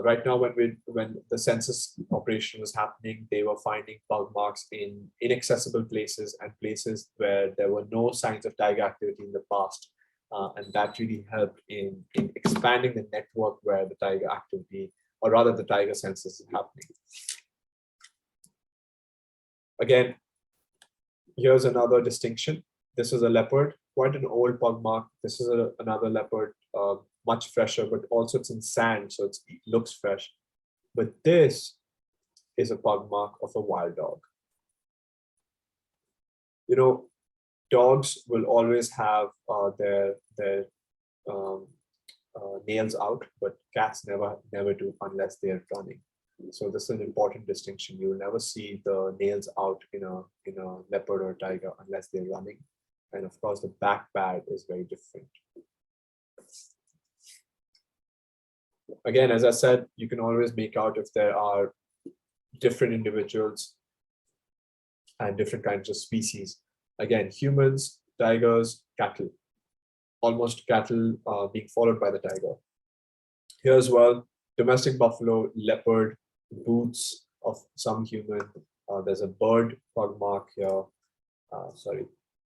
Right now, when the census operation was happening, they were finding pug marks in inaccessible places and places where there were no signs of tiger activity in the past. And that really helped in expanding the network where the tiger activity, or rather the tiger census is happening. Again, here's another distinction. This is a leopard, quite an old pug mark. This is another leopard, much fresher, but also it's in sand, so it looks fresh. But this is a pug mark of a wild dog. Dogs will always have their nails out, but cats never do unless they're running. So this is an important distinction. You will never see the nails out in a leopard or tiger unless they're running. And of course, the back pad is very different. Again, as I said, you can always make out if there are different individuals and different kinds of species. Again, humans, tigers, cattle. Almost cattle being followed by the tiger. Here as well, domestic buffalo, leopard, boots of some human. There's a bird pug mark here.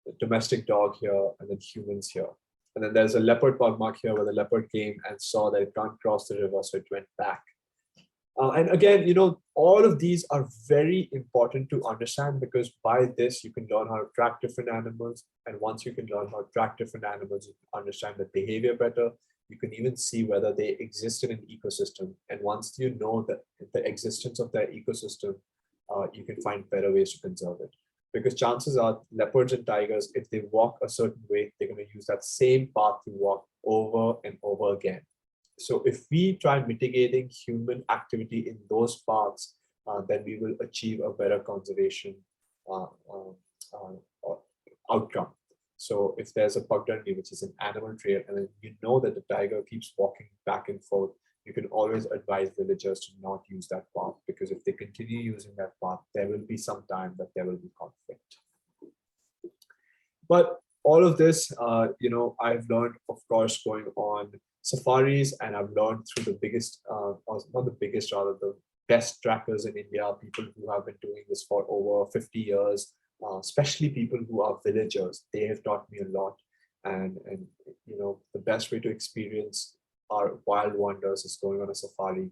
The domestic dog here, and then humans here. And then there's a leopard pug mark here where the leopard came and saw that it can't cross the river, so it went back. And again, all of these are very important to understand because by this, you can learn how to track different animals. And once you can learn how to track different animals, you can understand the behavior better. You can even see whether they exist in an ecosystem. And once you know that the existence of their ecosystem, you can find better ways to conserve it. Because chances are leopards and tigers, if they walk a certain way, they're going to use that same path to walk over and over again. So if we try mitigating human activity in those paths, then we will achieve a better conservation outcome. So if there's a pugdundy, which is an animal trail, and then you know that the tiger keeps walking back and forth, you can always advise villagers to not use that path, because if they continue using that path, there will be some time that there will be conflict. But all of this, I've learned, of course, going on safaris, and I've learned through the biggest, not the biggest, rather the best trackers in India, people who have been doing this for over 50 years, especially people who are villagers. They have taught me a lot. And the best way to experience our wild wonders is going on a safari.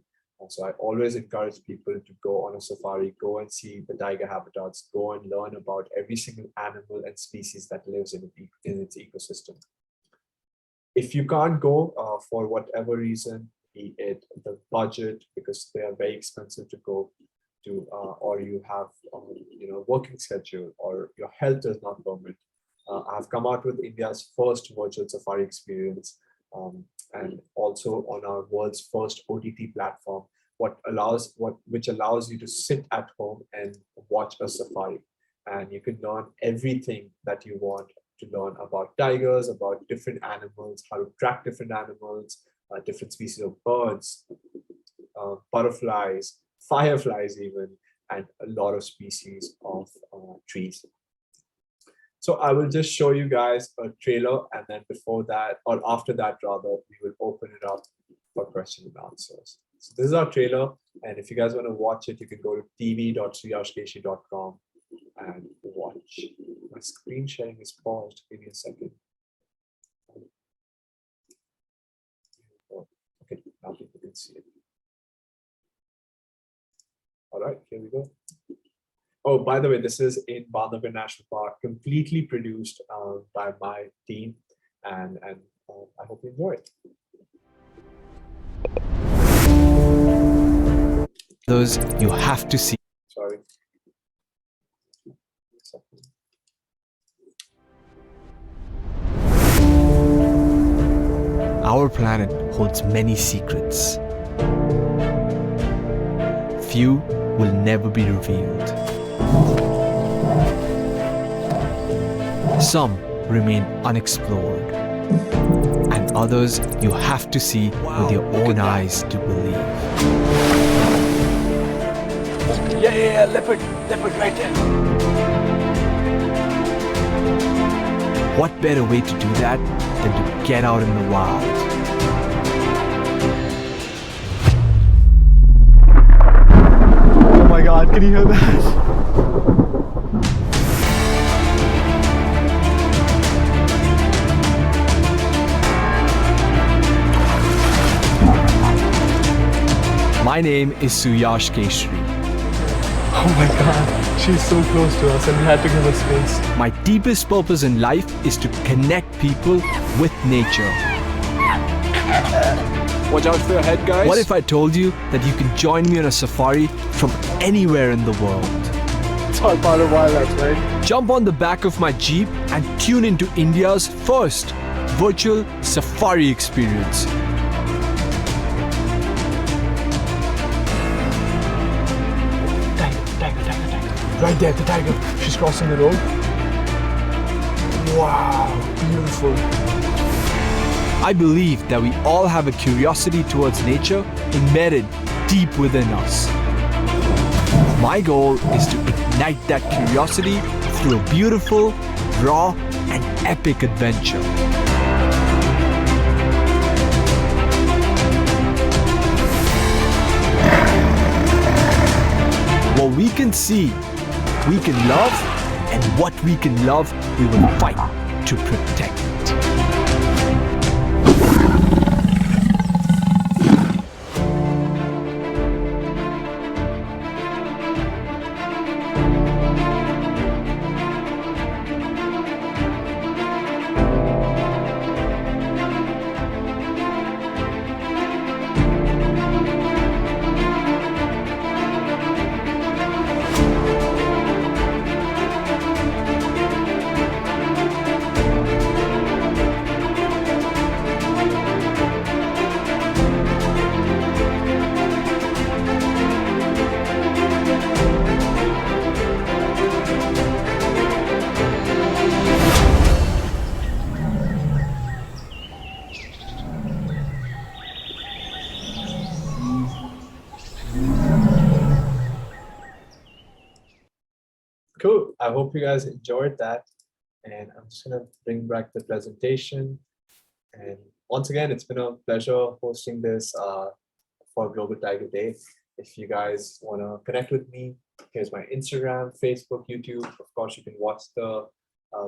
So I always encourage people to go on a safari, go and see the tiger habitats, go and learn about every single animal and species that lives in its ecosystem. If you can't go for whatever reason, be it the budget, because they are very expensive to go to, or you have working schedule, or your health does not permit, I've come out with India's first virtual safari experience, and also on our world's first OTT platform, which allows you to sit at home and watch a safari, and you can learn everything that you want to learn about tigers, about different animals, how to track different animals, different species of birds, butterflies, fireflies even, and a lot of species of trees. So I will just show you guys a trailer, and then before that, or after that rather, we will open it up for question and answers. So this is our trailer, and if you guys want to watch it, you can go to tv.suyashkeshari.com and watch. My screen sharing is paused. Give me a second. Okay, now people can see it. All right, here we go. Oh, by the way, this is in Bandhavgarh National Park, completely produced by my team, and I hope you enjoy it. Those you have to see. Sorry. Our planet holds many secrets. Few will never be revealed. Some remain unexplored, and others you have to see with your own eyes to believe. Yeah, leopard right there. What better way to do that than to get out in the wild? Oh my God, can you hear that? My name is Suyash Keshari. Oh my God, she's so close to us and we had to give her space. My deepest purpose in life is to connect people with nature. Watch out for your head, guys. What if I told you that you can join me on a safari from anywhere in the world? It's all part of wildlife, right? Jump on the back of my Jeep and tune into India's first virtual safari experience. Tiger. Right there, the tiger. She's crossing the road. Wow, beautiful. I believe that we all have a curiosity towards nature embedded deep within us. My goal is to ignite that curiosity through a beautiful, raw, and epic adventure. What we can see, we can love, and what we can love, we will fight to protect. Cool. I hope you guys enjoyed that. And I'm just gonna bring back the presentation. And once again, it's been a pleasure hosting this for Global Tiger Day. If you guys want to connect with me, here's my Instagram, Facebook, YouTube. Of course, you can watch the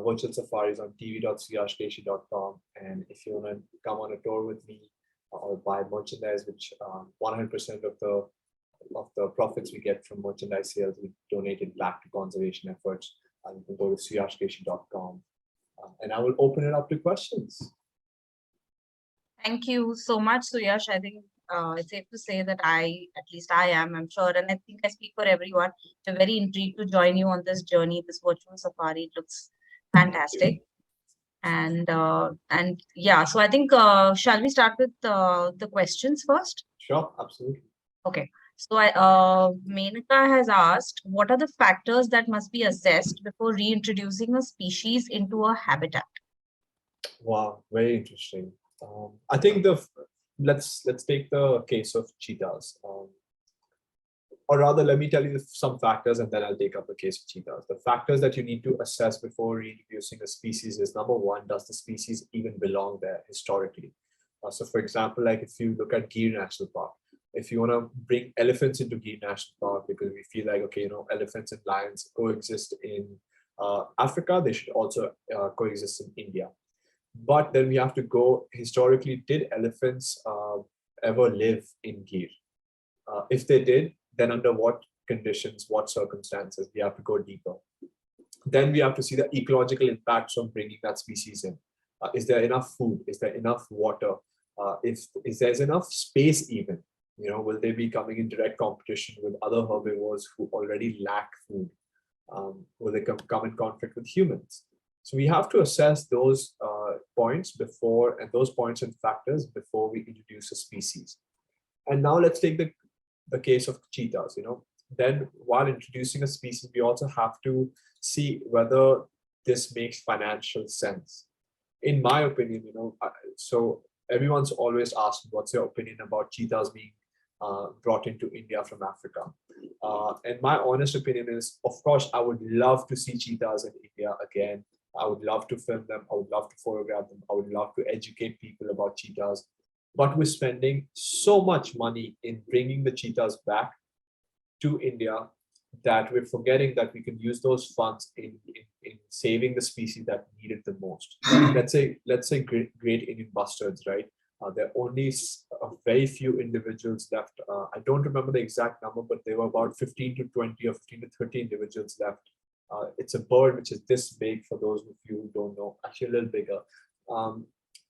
virtual safaris on tv.suyashkeshari.com. And if you want to come on a tour with me or buy merchandise, which 100% of the profits we get from merchandise sales, we donate it back to conservation efforts. You can go to suyashkeshari.com. And I will open it up to questions. Thank you so much, Suyash. I think it's safe to say that at least I am, I'm sure, and I think I speak for everyone. We're very intrigued to join you on this journey, this virtual safari. It looks fantastic. And yeah, so I think, shall we start with the questions first? Sure, absolutely. Okay. So Menaka has asked, what are the factors that must be assessed before reintroducing a species into a habitat? Wow, very interesting. I think let's take the case of cheetahs. Or rather, let me tell you some factors and then I'll take up the case of cheetahs. The factors that you need to assess before reintroducing a species is, number one, does the species even belong there historically? So for example, like if you look at Gir National Park, if you want to bring elephants into Gir National Park because we feel like, okay, elephants and lions coexist in Africa, they should also coexist in India. But then we have to go historically, did elephants ever live in Gir? If they did, then under what conditions, what circumstances? We have to go deeper. Then we have to see the ecological impacts from bringing that species in. Is there enough food? Is there enough water? Is there's enough space even? Will they be coming in direct competition with other herbivores who already lack food? Will they come in conflict with humans? So we have to assess those points before, and those points and factors before we introduce a species. And now let's take the case of cheetahs. Then while introducing a species, we also have to see whether this makes financial sense. In my opinion, so everyone's always asked, what's your opinion about cheetahs being brought into India from Africa? And my honest opinion is, of course, I would love to see cheetahs in India again. I would love to film them. I would love to photograph them. I would love to educate people about cheetahs. But we're spending so much money in bringing the cheetahs back to India that we're forgetting that we can use those funds in saving the species that need it the most. Let's say great Indian bustards, right? There are only a very few individuals left. I don't remember the exact number, but there were about 15 to 20 or 15 to 30 individuals left. It's a bird which is this big, for those of you who don't know, actually a little bigger.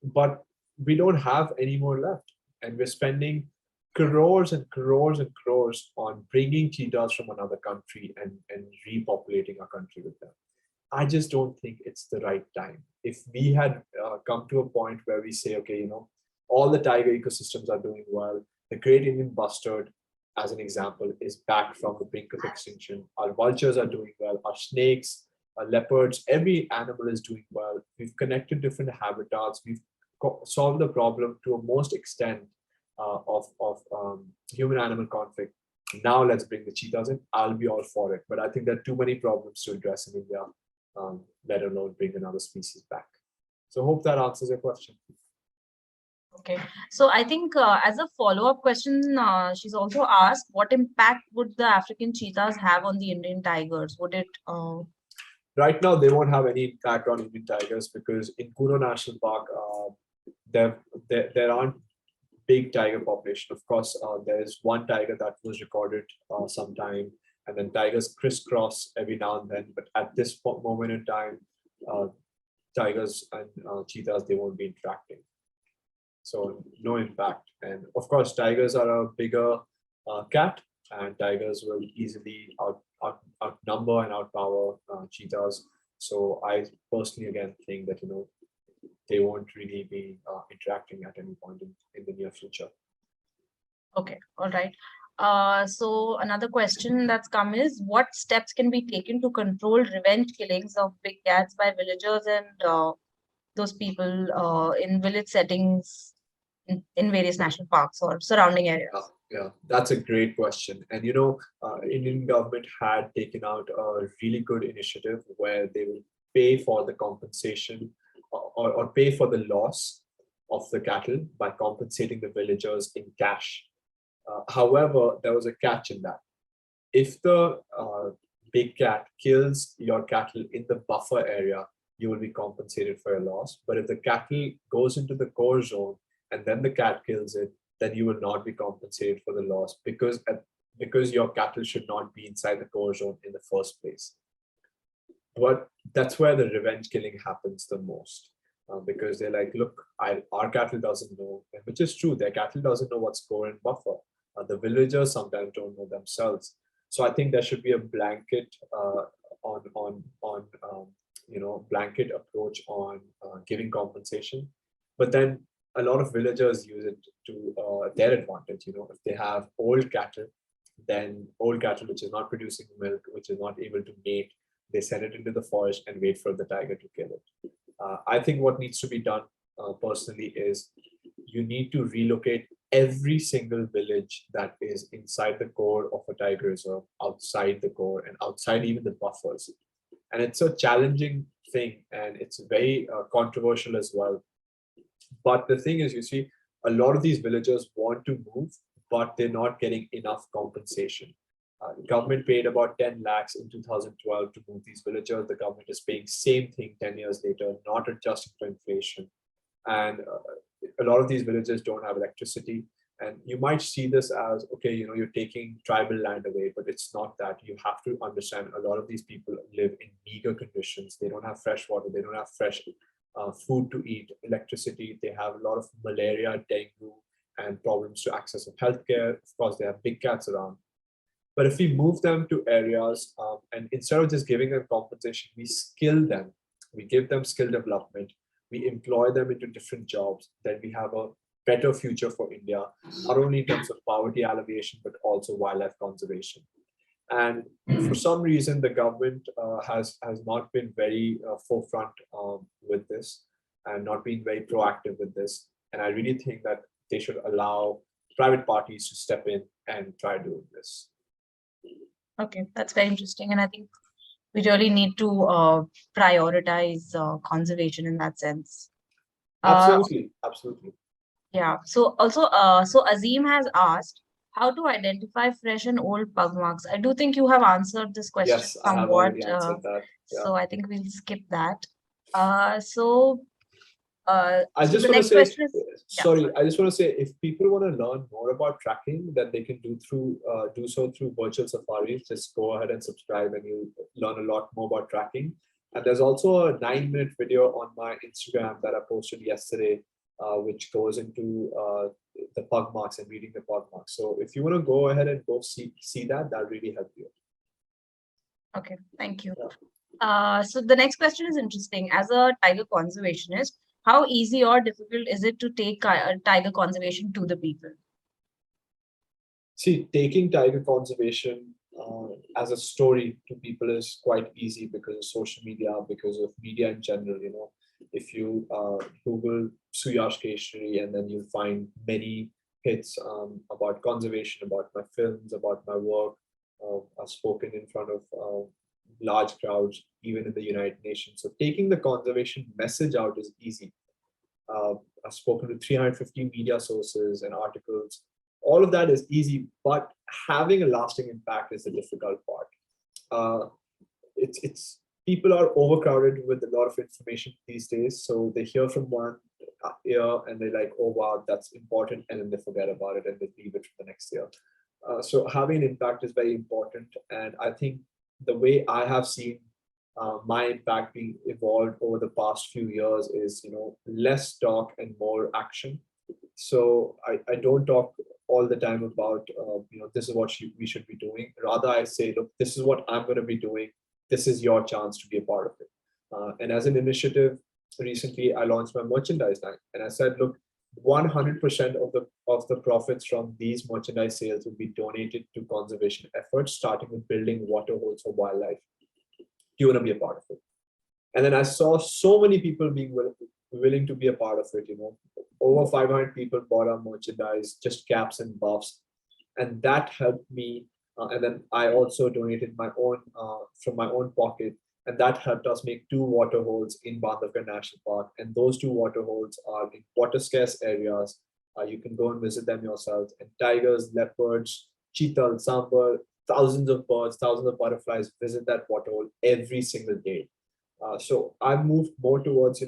But we don't have any more left. And we're spending crores and crores and crores on bringing cheetahs from another country and repopulating our country with them. I just don't think it's the right time. If we had come to a point where we say, okay, all the tiger ecosystems are doing well, the great Indian bustard, as an example, is back from the brink of extinction. Our vultures are doing well. Our snakes, our leopards, every animal is doing well. We've connected different habitats. We've solved the problem to a most extent of human-animal conflict. Now let's bring the cheetahs in. I'll be all for it. But I think there are too many problems to address in India, let alone bring another species back. So hope that answers your question. Okay, so I think as a follow-up question, she's also asked, what impact would the African cheetahs have on the Indian tigers? Would it? Right now, they won't have any impact on Indian tigers because in Kuno National Park, there aren't big tiger population. Of course, there is one tiger that was recorded sometime, and then tigers crisscross every now and then. But at this moment in time, tigers and cheetahs, they won't be interacting. So no impact. And of course, tigers are a bigger cat, and tigers will easily outnumber and outpower cheetahs. So I personally, again, think that, they won't really be interacting at any point in the near future. Okay, all right. So another question that's come is, what steps can be taken to control revenge killings of big cats by villagers and those people in village settings in various national parks or surrounding areas? Yeah, that's a great question. And Indian government had taken out a really good initiative where they will pay for the compensation or pay for the loss of the cattle by compensating the villagers in cash. However, there was a catch in that. If the big cat kills your cattle in the buffer area, you will be compensated for your loss. But if the cattle goes into the core zone and then the cat kills it, then you will not be compensated for the loss because your cattle should not be inside the core zone in the first place. But that's where the revenge killing happens the most. Because they're like, look, our cattle doesn't know, which is true. Their cattle doesn't know what's core and buffer. The villagers sometimes don't know themselves. So I think there should be a blanket blanket approach on giving compensation. But then a lot of villagers use it to their advantage. If they have old cattle, then old cattle which is not producing milk, which is not able to mate, they send it into the forest and wait for the tiger to kill it. I think what needs to be done personally is you need to relocate every single village that is inside the core of a tiger reserve, outside the core and outside even the buffers. And it's a challenging thing and it's very controversial as well. But the thing is, you see, a lot of these villagers want to move, but they're not getting enough compensation. The government paid about 10 lakhs in 2012 to move these villagers. The government is paying same thing 10 years later, not adjusting for inflation. And a lot of these villages don't have electricity. And you might see this as, okay, you're taking tribal land away, but it's not that. You have to understand a lot of these people live in meager conditions. They don't have fresh water. They don't have fresh food to eat, electricity. They have a lot of malaria, dengue, and problems to access of healthcare. Of course, they have big cats around. But if we move them to areas and instead of just giving them compensation, we skill them, we give them skill development, we employ them into different jobs, then we have a better future for India, not only in terms of poverty alleviation, but also wildlife conservation. And for some reason, the government has not been very forefront with this and not been very proactive with this. And I really think that they should allow private parties to step in and try doing this. Okay, that's very interesting. And I think we really need to prioritize conservation in that sense. Absolutely, absolutely. Yeah. So also, so Azim has asked how to identify fresh and old pug marks. I do think you have answered this question Yes, I have somewhat. already answered that. Yeah. So I think we'll skip that. So I so just the want to next say, question is, yeah, sorry, I just want to say, if people want to learn more about tracking, then they can do so through virtual safaris. Just go ahead and subscribe and you learn a lot more about tracking. And there's also a 9-minute video on my Instagram that I posted yesterday, which goes into the pug marks and reading the pug marks. So if you want to go ahead and go see that, that'll really help you. Okay, thank you. Yeah. So the next question is interesting. As a tiger conservationist, how easy or difficult is it to take tiger conservation to the people? See, taking tiger conservation as a story to people is quite easy because of social media, because of media in general. If you Google Suyash Keshari, and then you'll find many hits about conservation, about my films, about my work. I've spoken in front of large crowds, even in the United Nations. So taking the conservation message out is easy. I've spoken to 350 media sources and articles. All of that is easy, but having a lasting impact is the difficult part. It's people are overcrowded with a lot of information these days. So they hear from one ear and they're like, oh, wow, that's important. And then they forget about it and they leave it for the next year. So having an impact is very important. And I think the way I have seen my impact being evolved over the past few years is, less talk and more action. So I don't talk all the time about, this is what we should be doing. Rather, I say, look, this is what I'm going to be doing. This is your chance to be a part of it. And as an initiative, recently I launched my merchandise line, and I said, look, 100% of the profits from these merchandise sales will be donated to conservation efforts, starting with building water holes for wildlife. Do you want to be a part of it? And then I saw so many people being willing to be a part of it. Over 500 people bought our merchandise, just caps and buffs. and that helped me. And then I also donated my own from my own pocket, and that helped us make 2 water holes in Bandhavgarh National Park. And those 2 water holes are in water scarce areas. You can go and visit them yourself. And tigers, leopards, cheetal, sambar, thousands of birds, thousands of butterflies visit that waterhole every single day. So I've moved more towards,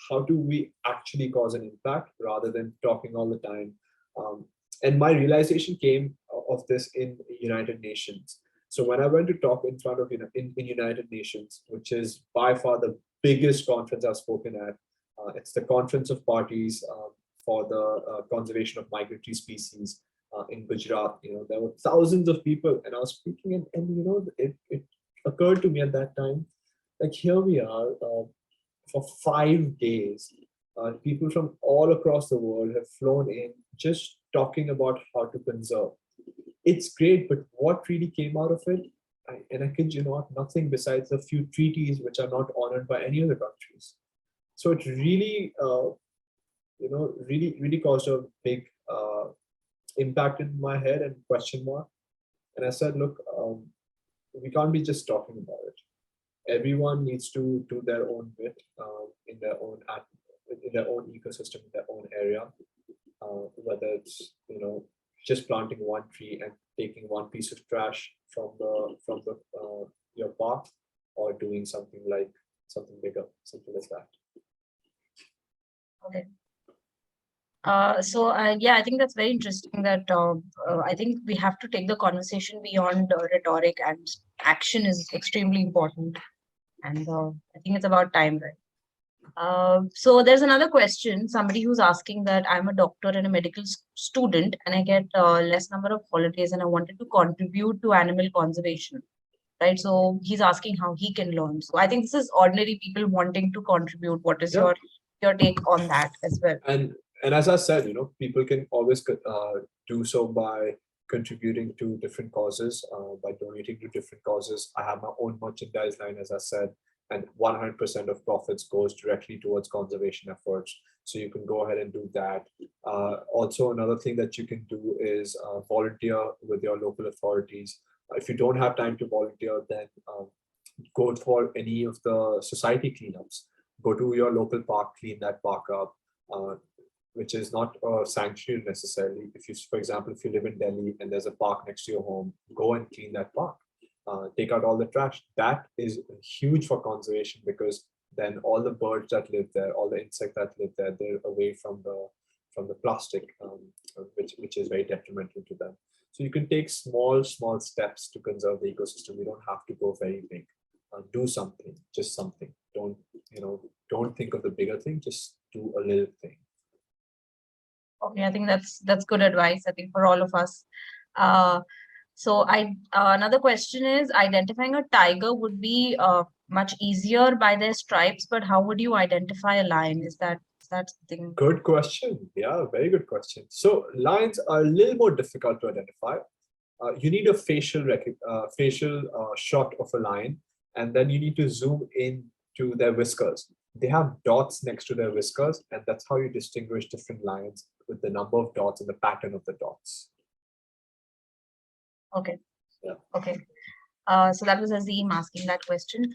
how do we actually cause an impact rather than talking all the time. Um, and my realization came of this in United Nations. So when I went to talk in front of, in United Nations, which is by far the biggest conference I've spoken at, it's the Conference of Parties for the conservation of migratory species in Gujarat. There were thousands of people, and I was speaking, and it occurred to me at that time, like here we are for 5 days. People from all across the world have flown in just talking about how to conserve. It's great, but what really came out of it, and I kid you not, nothing besides a few treaties which are not honored by any other countries. So it really, really caused a big impact in my head and question mark. And I said, look, we can't be just talking about it. Everyone needs to do their own bit in their own ecosystem, in their own area. Whether it's just planting one tree and taking one piece of trash from the your park, or doing something bigger, something like that. Okay. Yeah, I think that's very interesting that I think we have to take the conversation beyond rhetoric, and action is extremely important. And I think it's about time, right? So there's another question, somebody who's asking that I'm a doctor and a medical student and I get less number of holidays and I wanted to contribute to animal conservation, right? So he's asking how he can learn. So I think this is ordinary people wanting to contribute. What is your take on that as well? And as I said, people can always do so by contributing to different causes, by donating to different causes. I have my own merchandise line, as I said, and 100% of profits goes directly towards conservation efforts. So you can go ahead and do that. Also, another thing that you can do is volunteer with your local authorities. If you don't have time to volunteer, then go for any of the society cleanups. Go to your local park, clean that park up. Which is not a sanctuary necessarily. If you, for example, if you live in Delhi and there's a park next to your home, go and clean that park. Take out all the trash. That is huge for conservation, because then all the birds that live there, all the insects that live there, they're away from the plastic, which is very detrimental to them. So you can take small steps to conserve the ecosystem. You don't have to go very big. Do something, just something. Don't think of the bigger thing. Just do a little thing. Okay, I think that's good advice, I think, for all of us. So another question is, identifying a tiger would be much easier by their stripes, but how would you identify a lion? Is that something? Good question. Yeah, very good question. So lions are a little more difficult to identify. You need a facial shot of a lion, and then you need to zoom in to their whiskers. They have dots next to their whiskers, and that's how you distinguish different lions, with the number of dots and the pattern of the dots. Okay. Yeah. Okay. So that was Azim asking that question.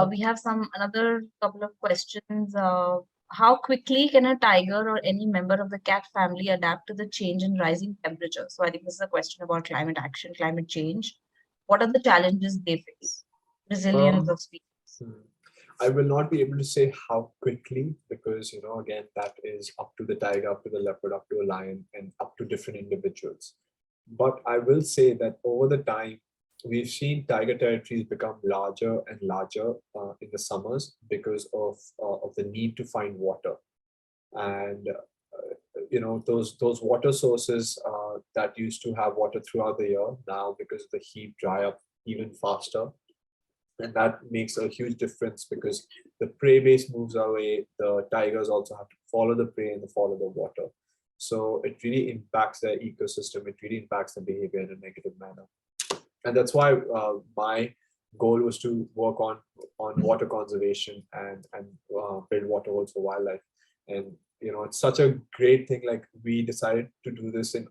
We have another couple of questions. How quickly can a tiger or any member of the cat family adapt to the change in rising temperature? So I think this is a question about climate action, climate change. What are the challenges they face? Resilience of species. I will not be able to say how quickly, because, again, that is up to the tiger, up to the leopard, up to a lion, and up to different individuals. But I will say that over the time, we've seen tiger territories become larger and larger in the summers because of the need to find water. And, those water sources that used to have water throughout the year, now because of the heat, dry up even faster. And that makes a huge difference, because the prey base moves away. The tigers also have to follow the prey and follow the water. So it really impacts their ecosystem. It really impacts the behavior in a negative manner. And that's why my goal was to work on water conservation and build water holes for wildlife. And it's such a great thing. Like, we decided to do this in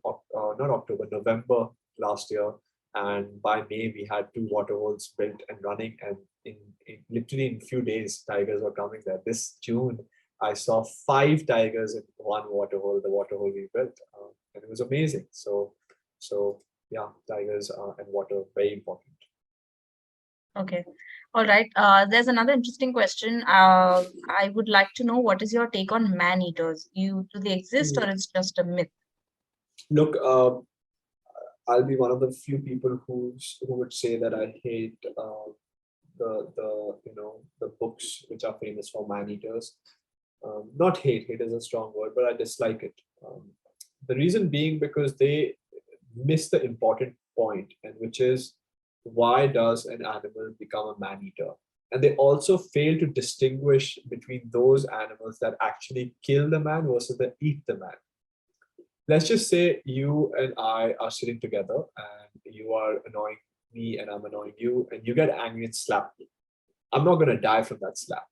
November last year, and by May we had 2 waterholes built and running, and literally in few days tigers were coming there. This June I saw 5 tigers in one waterhole, the waterhole we built, and it was amazing. So yeah, tigers and water very important. Okay. All right. There's another interesting question. I would like to know, what is your take on man eaters? Do they exist, or it's just a myth? Look, I'll be one of the few people who would say that I hate the books which are famous for man eaters. Not hate is a strong word, but I dislike it. The reason being because they miss the important point, and which is, why does an animal become a man eater? And they also fail to distinguish between those animals that actually kill the man versus that eat the man. Let's just say you and I are sitting together, and you are annoying me and I'm annoying you, and you get angry and slap me. I'm not going to die from that slap.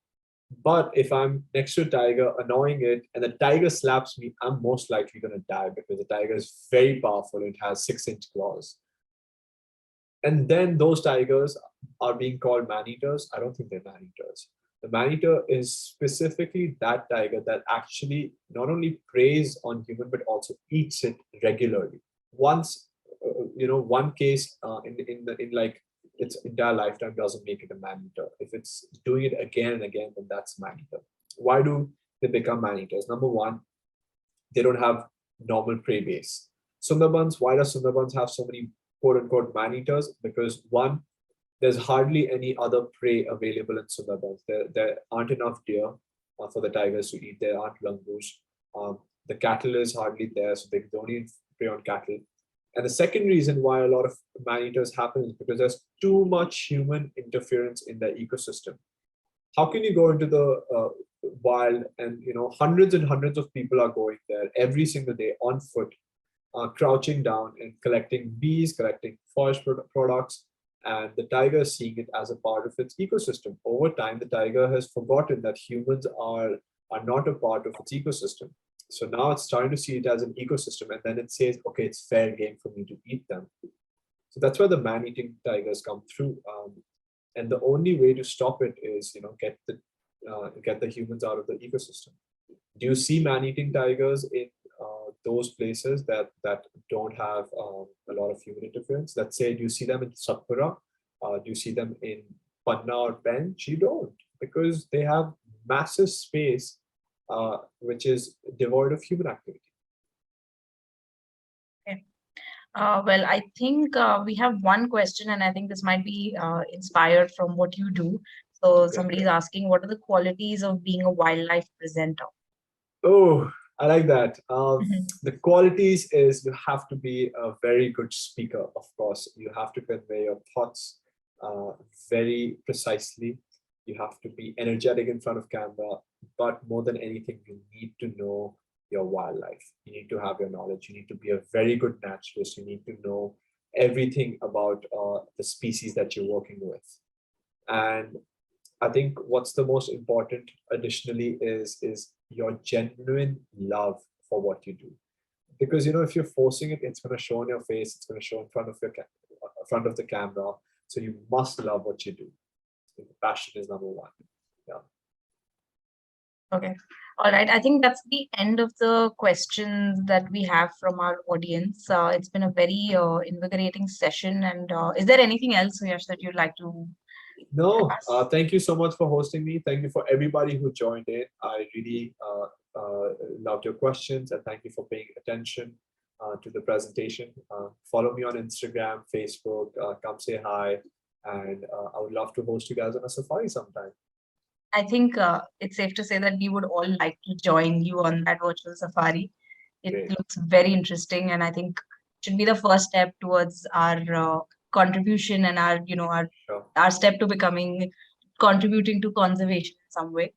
But if I'm next to a tiger annoying it and the tiger slaps me, I'm most likely going to die, because the tiger is very powerful. It has 6-inch claws. And then those tigers are being called man-eaters. I don't think they're man-eaters. The man-eater is specifically that tiger that actually not only preys on human, but also eats it regularly. Once, one case in like its entire lifetime doesn't make it a man-eater. If it's doing it again and again, then that's man-eater. Why do they become man-eaters? Number one, they don't have normal prey base. Sundarbans, why does Sundarbans have so many quote-unquote man-eaters? Because one, there's hardly any other prey available in Sundarbans. There aren't enough deer for the tigers to eat. There aren't langurs. The cattle is hardly there, so they don't even prey on cattle. And the second reason why a lot of man-eaters happen is because there's too much human interference in the ecosystem. How can you go into the wild and hundreds and hundreds of people are going there every single day on foot, crouching down and collecting bees, collecting forest products, and the tiger is seeing it as a part of its ecosystem. Over time, the tiger has forgotten that humans are not a part of its ecosystem. So now it's starting to see it as an ecosystem, and then it says, okay, it's fair game for me to eat them. So that's where the man-eating tigers come through. And the only way to stop it is, get the humans out of the ecosystem. Do you see man-eating tigers in those places that don't have a lot of human interference? Let's say, do you see them in Satpura? Do you see them in Panna or Pench? You don't, because they have massive space which is devoid of human activity. Okay. Well, I think we have one question, and I think this might be inspired from what you do. So somebody's asking, what are the qualities of being a wildlife presenter? Oh, I like that. The qualities is, you have to be a very good speaker, of course. You have to convey your thoughts very precisely. You have to be energetic in front of camera, but more than anything, you need to know your wildlife. You need to have your knowledge. You need to be a very good naturalist. You need to know everything about the species that you're working with. And I think what's the most important additionally is your genuine love for what you do. Because if you're forcing it, it's going to show on your face, it's going to show in front of the camera. So you must love what you do. So passion is number one. Yeah. Okay. All right. I think that's the end of the questions that we have from our audience. It's been a very invigorating session. And is there anything else, Suyash, that you'd like to? No, thank you so much for hosting me. Thank you for everybody who joined in. I really loved your questions, and thank you for paying attention to the presentation. Follow me on Instagram, Facebook, come say hi, and I would love to host you guys on a safari sometime. I think it's safe to say that we would all like to join you on that virtual safari. It looks very interesting, and I think it should be the first step towards our contribution and our step to contributing to conservation in some way.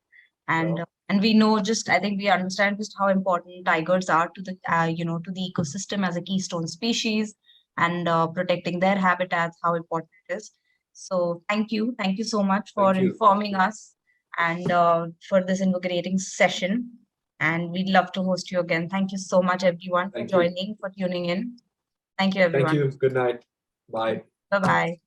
And and we know I think we understand just how important tigers are to the to the ecosystem as a keystone species, and protecting their habitats, how important it is. So thank you so much for informing us and for this invigorating session. And we'd love to host you again. Thank you so much, everyone, for joining, for tuning in. Thank you, everyone. Thank you. Good night. Bye. Bye-bye.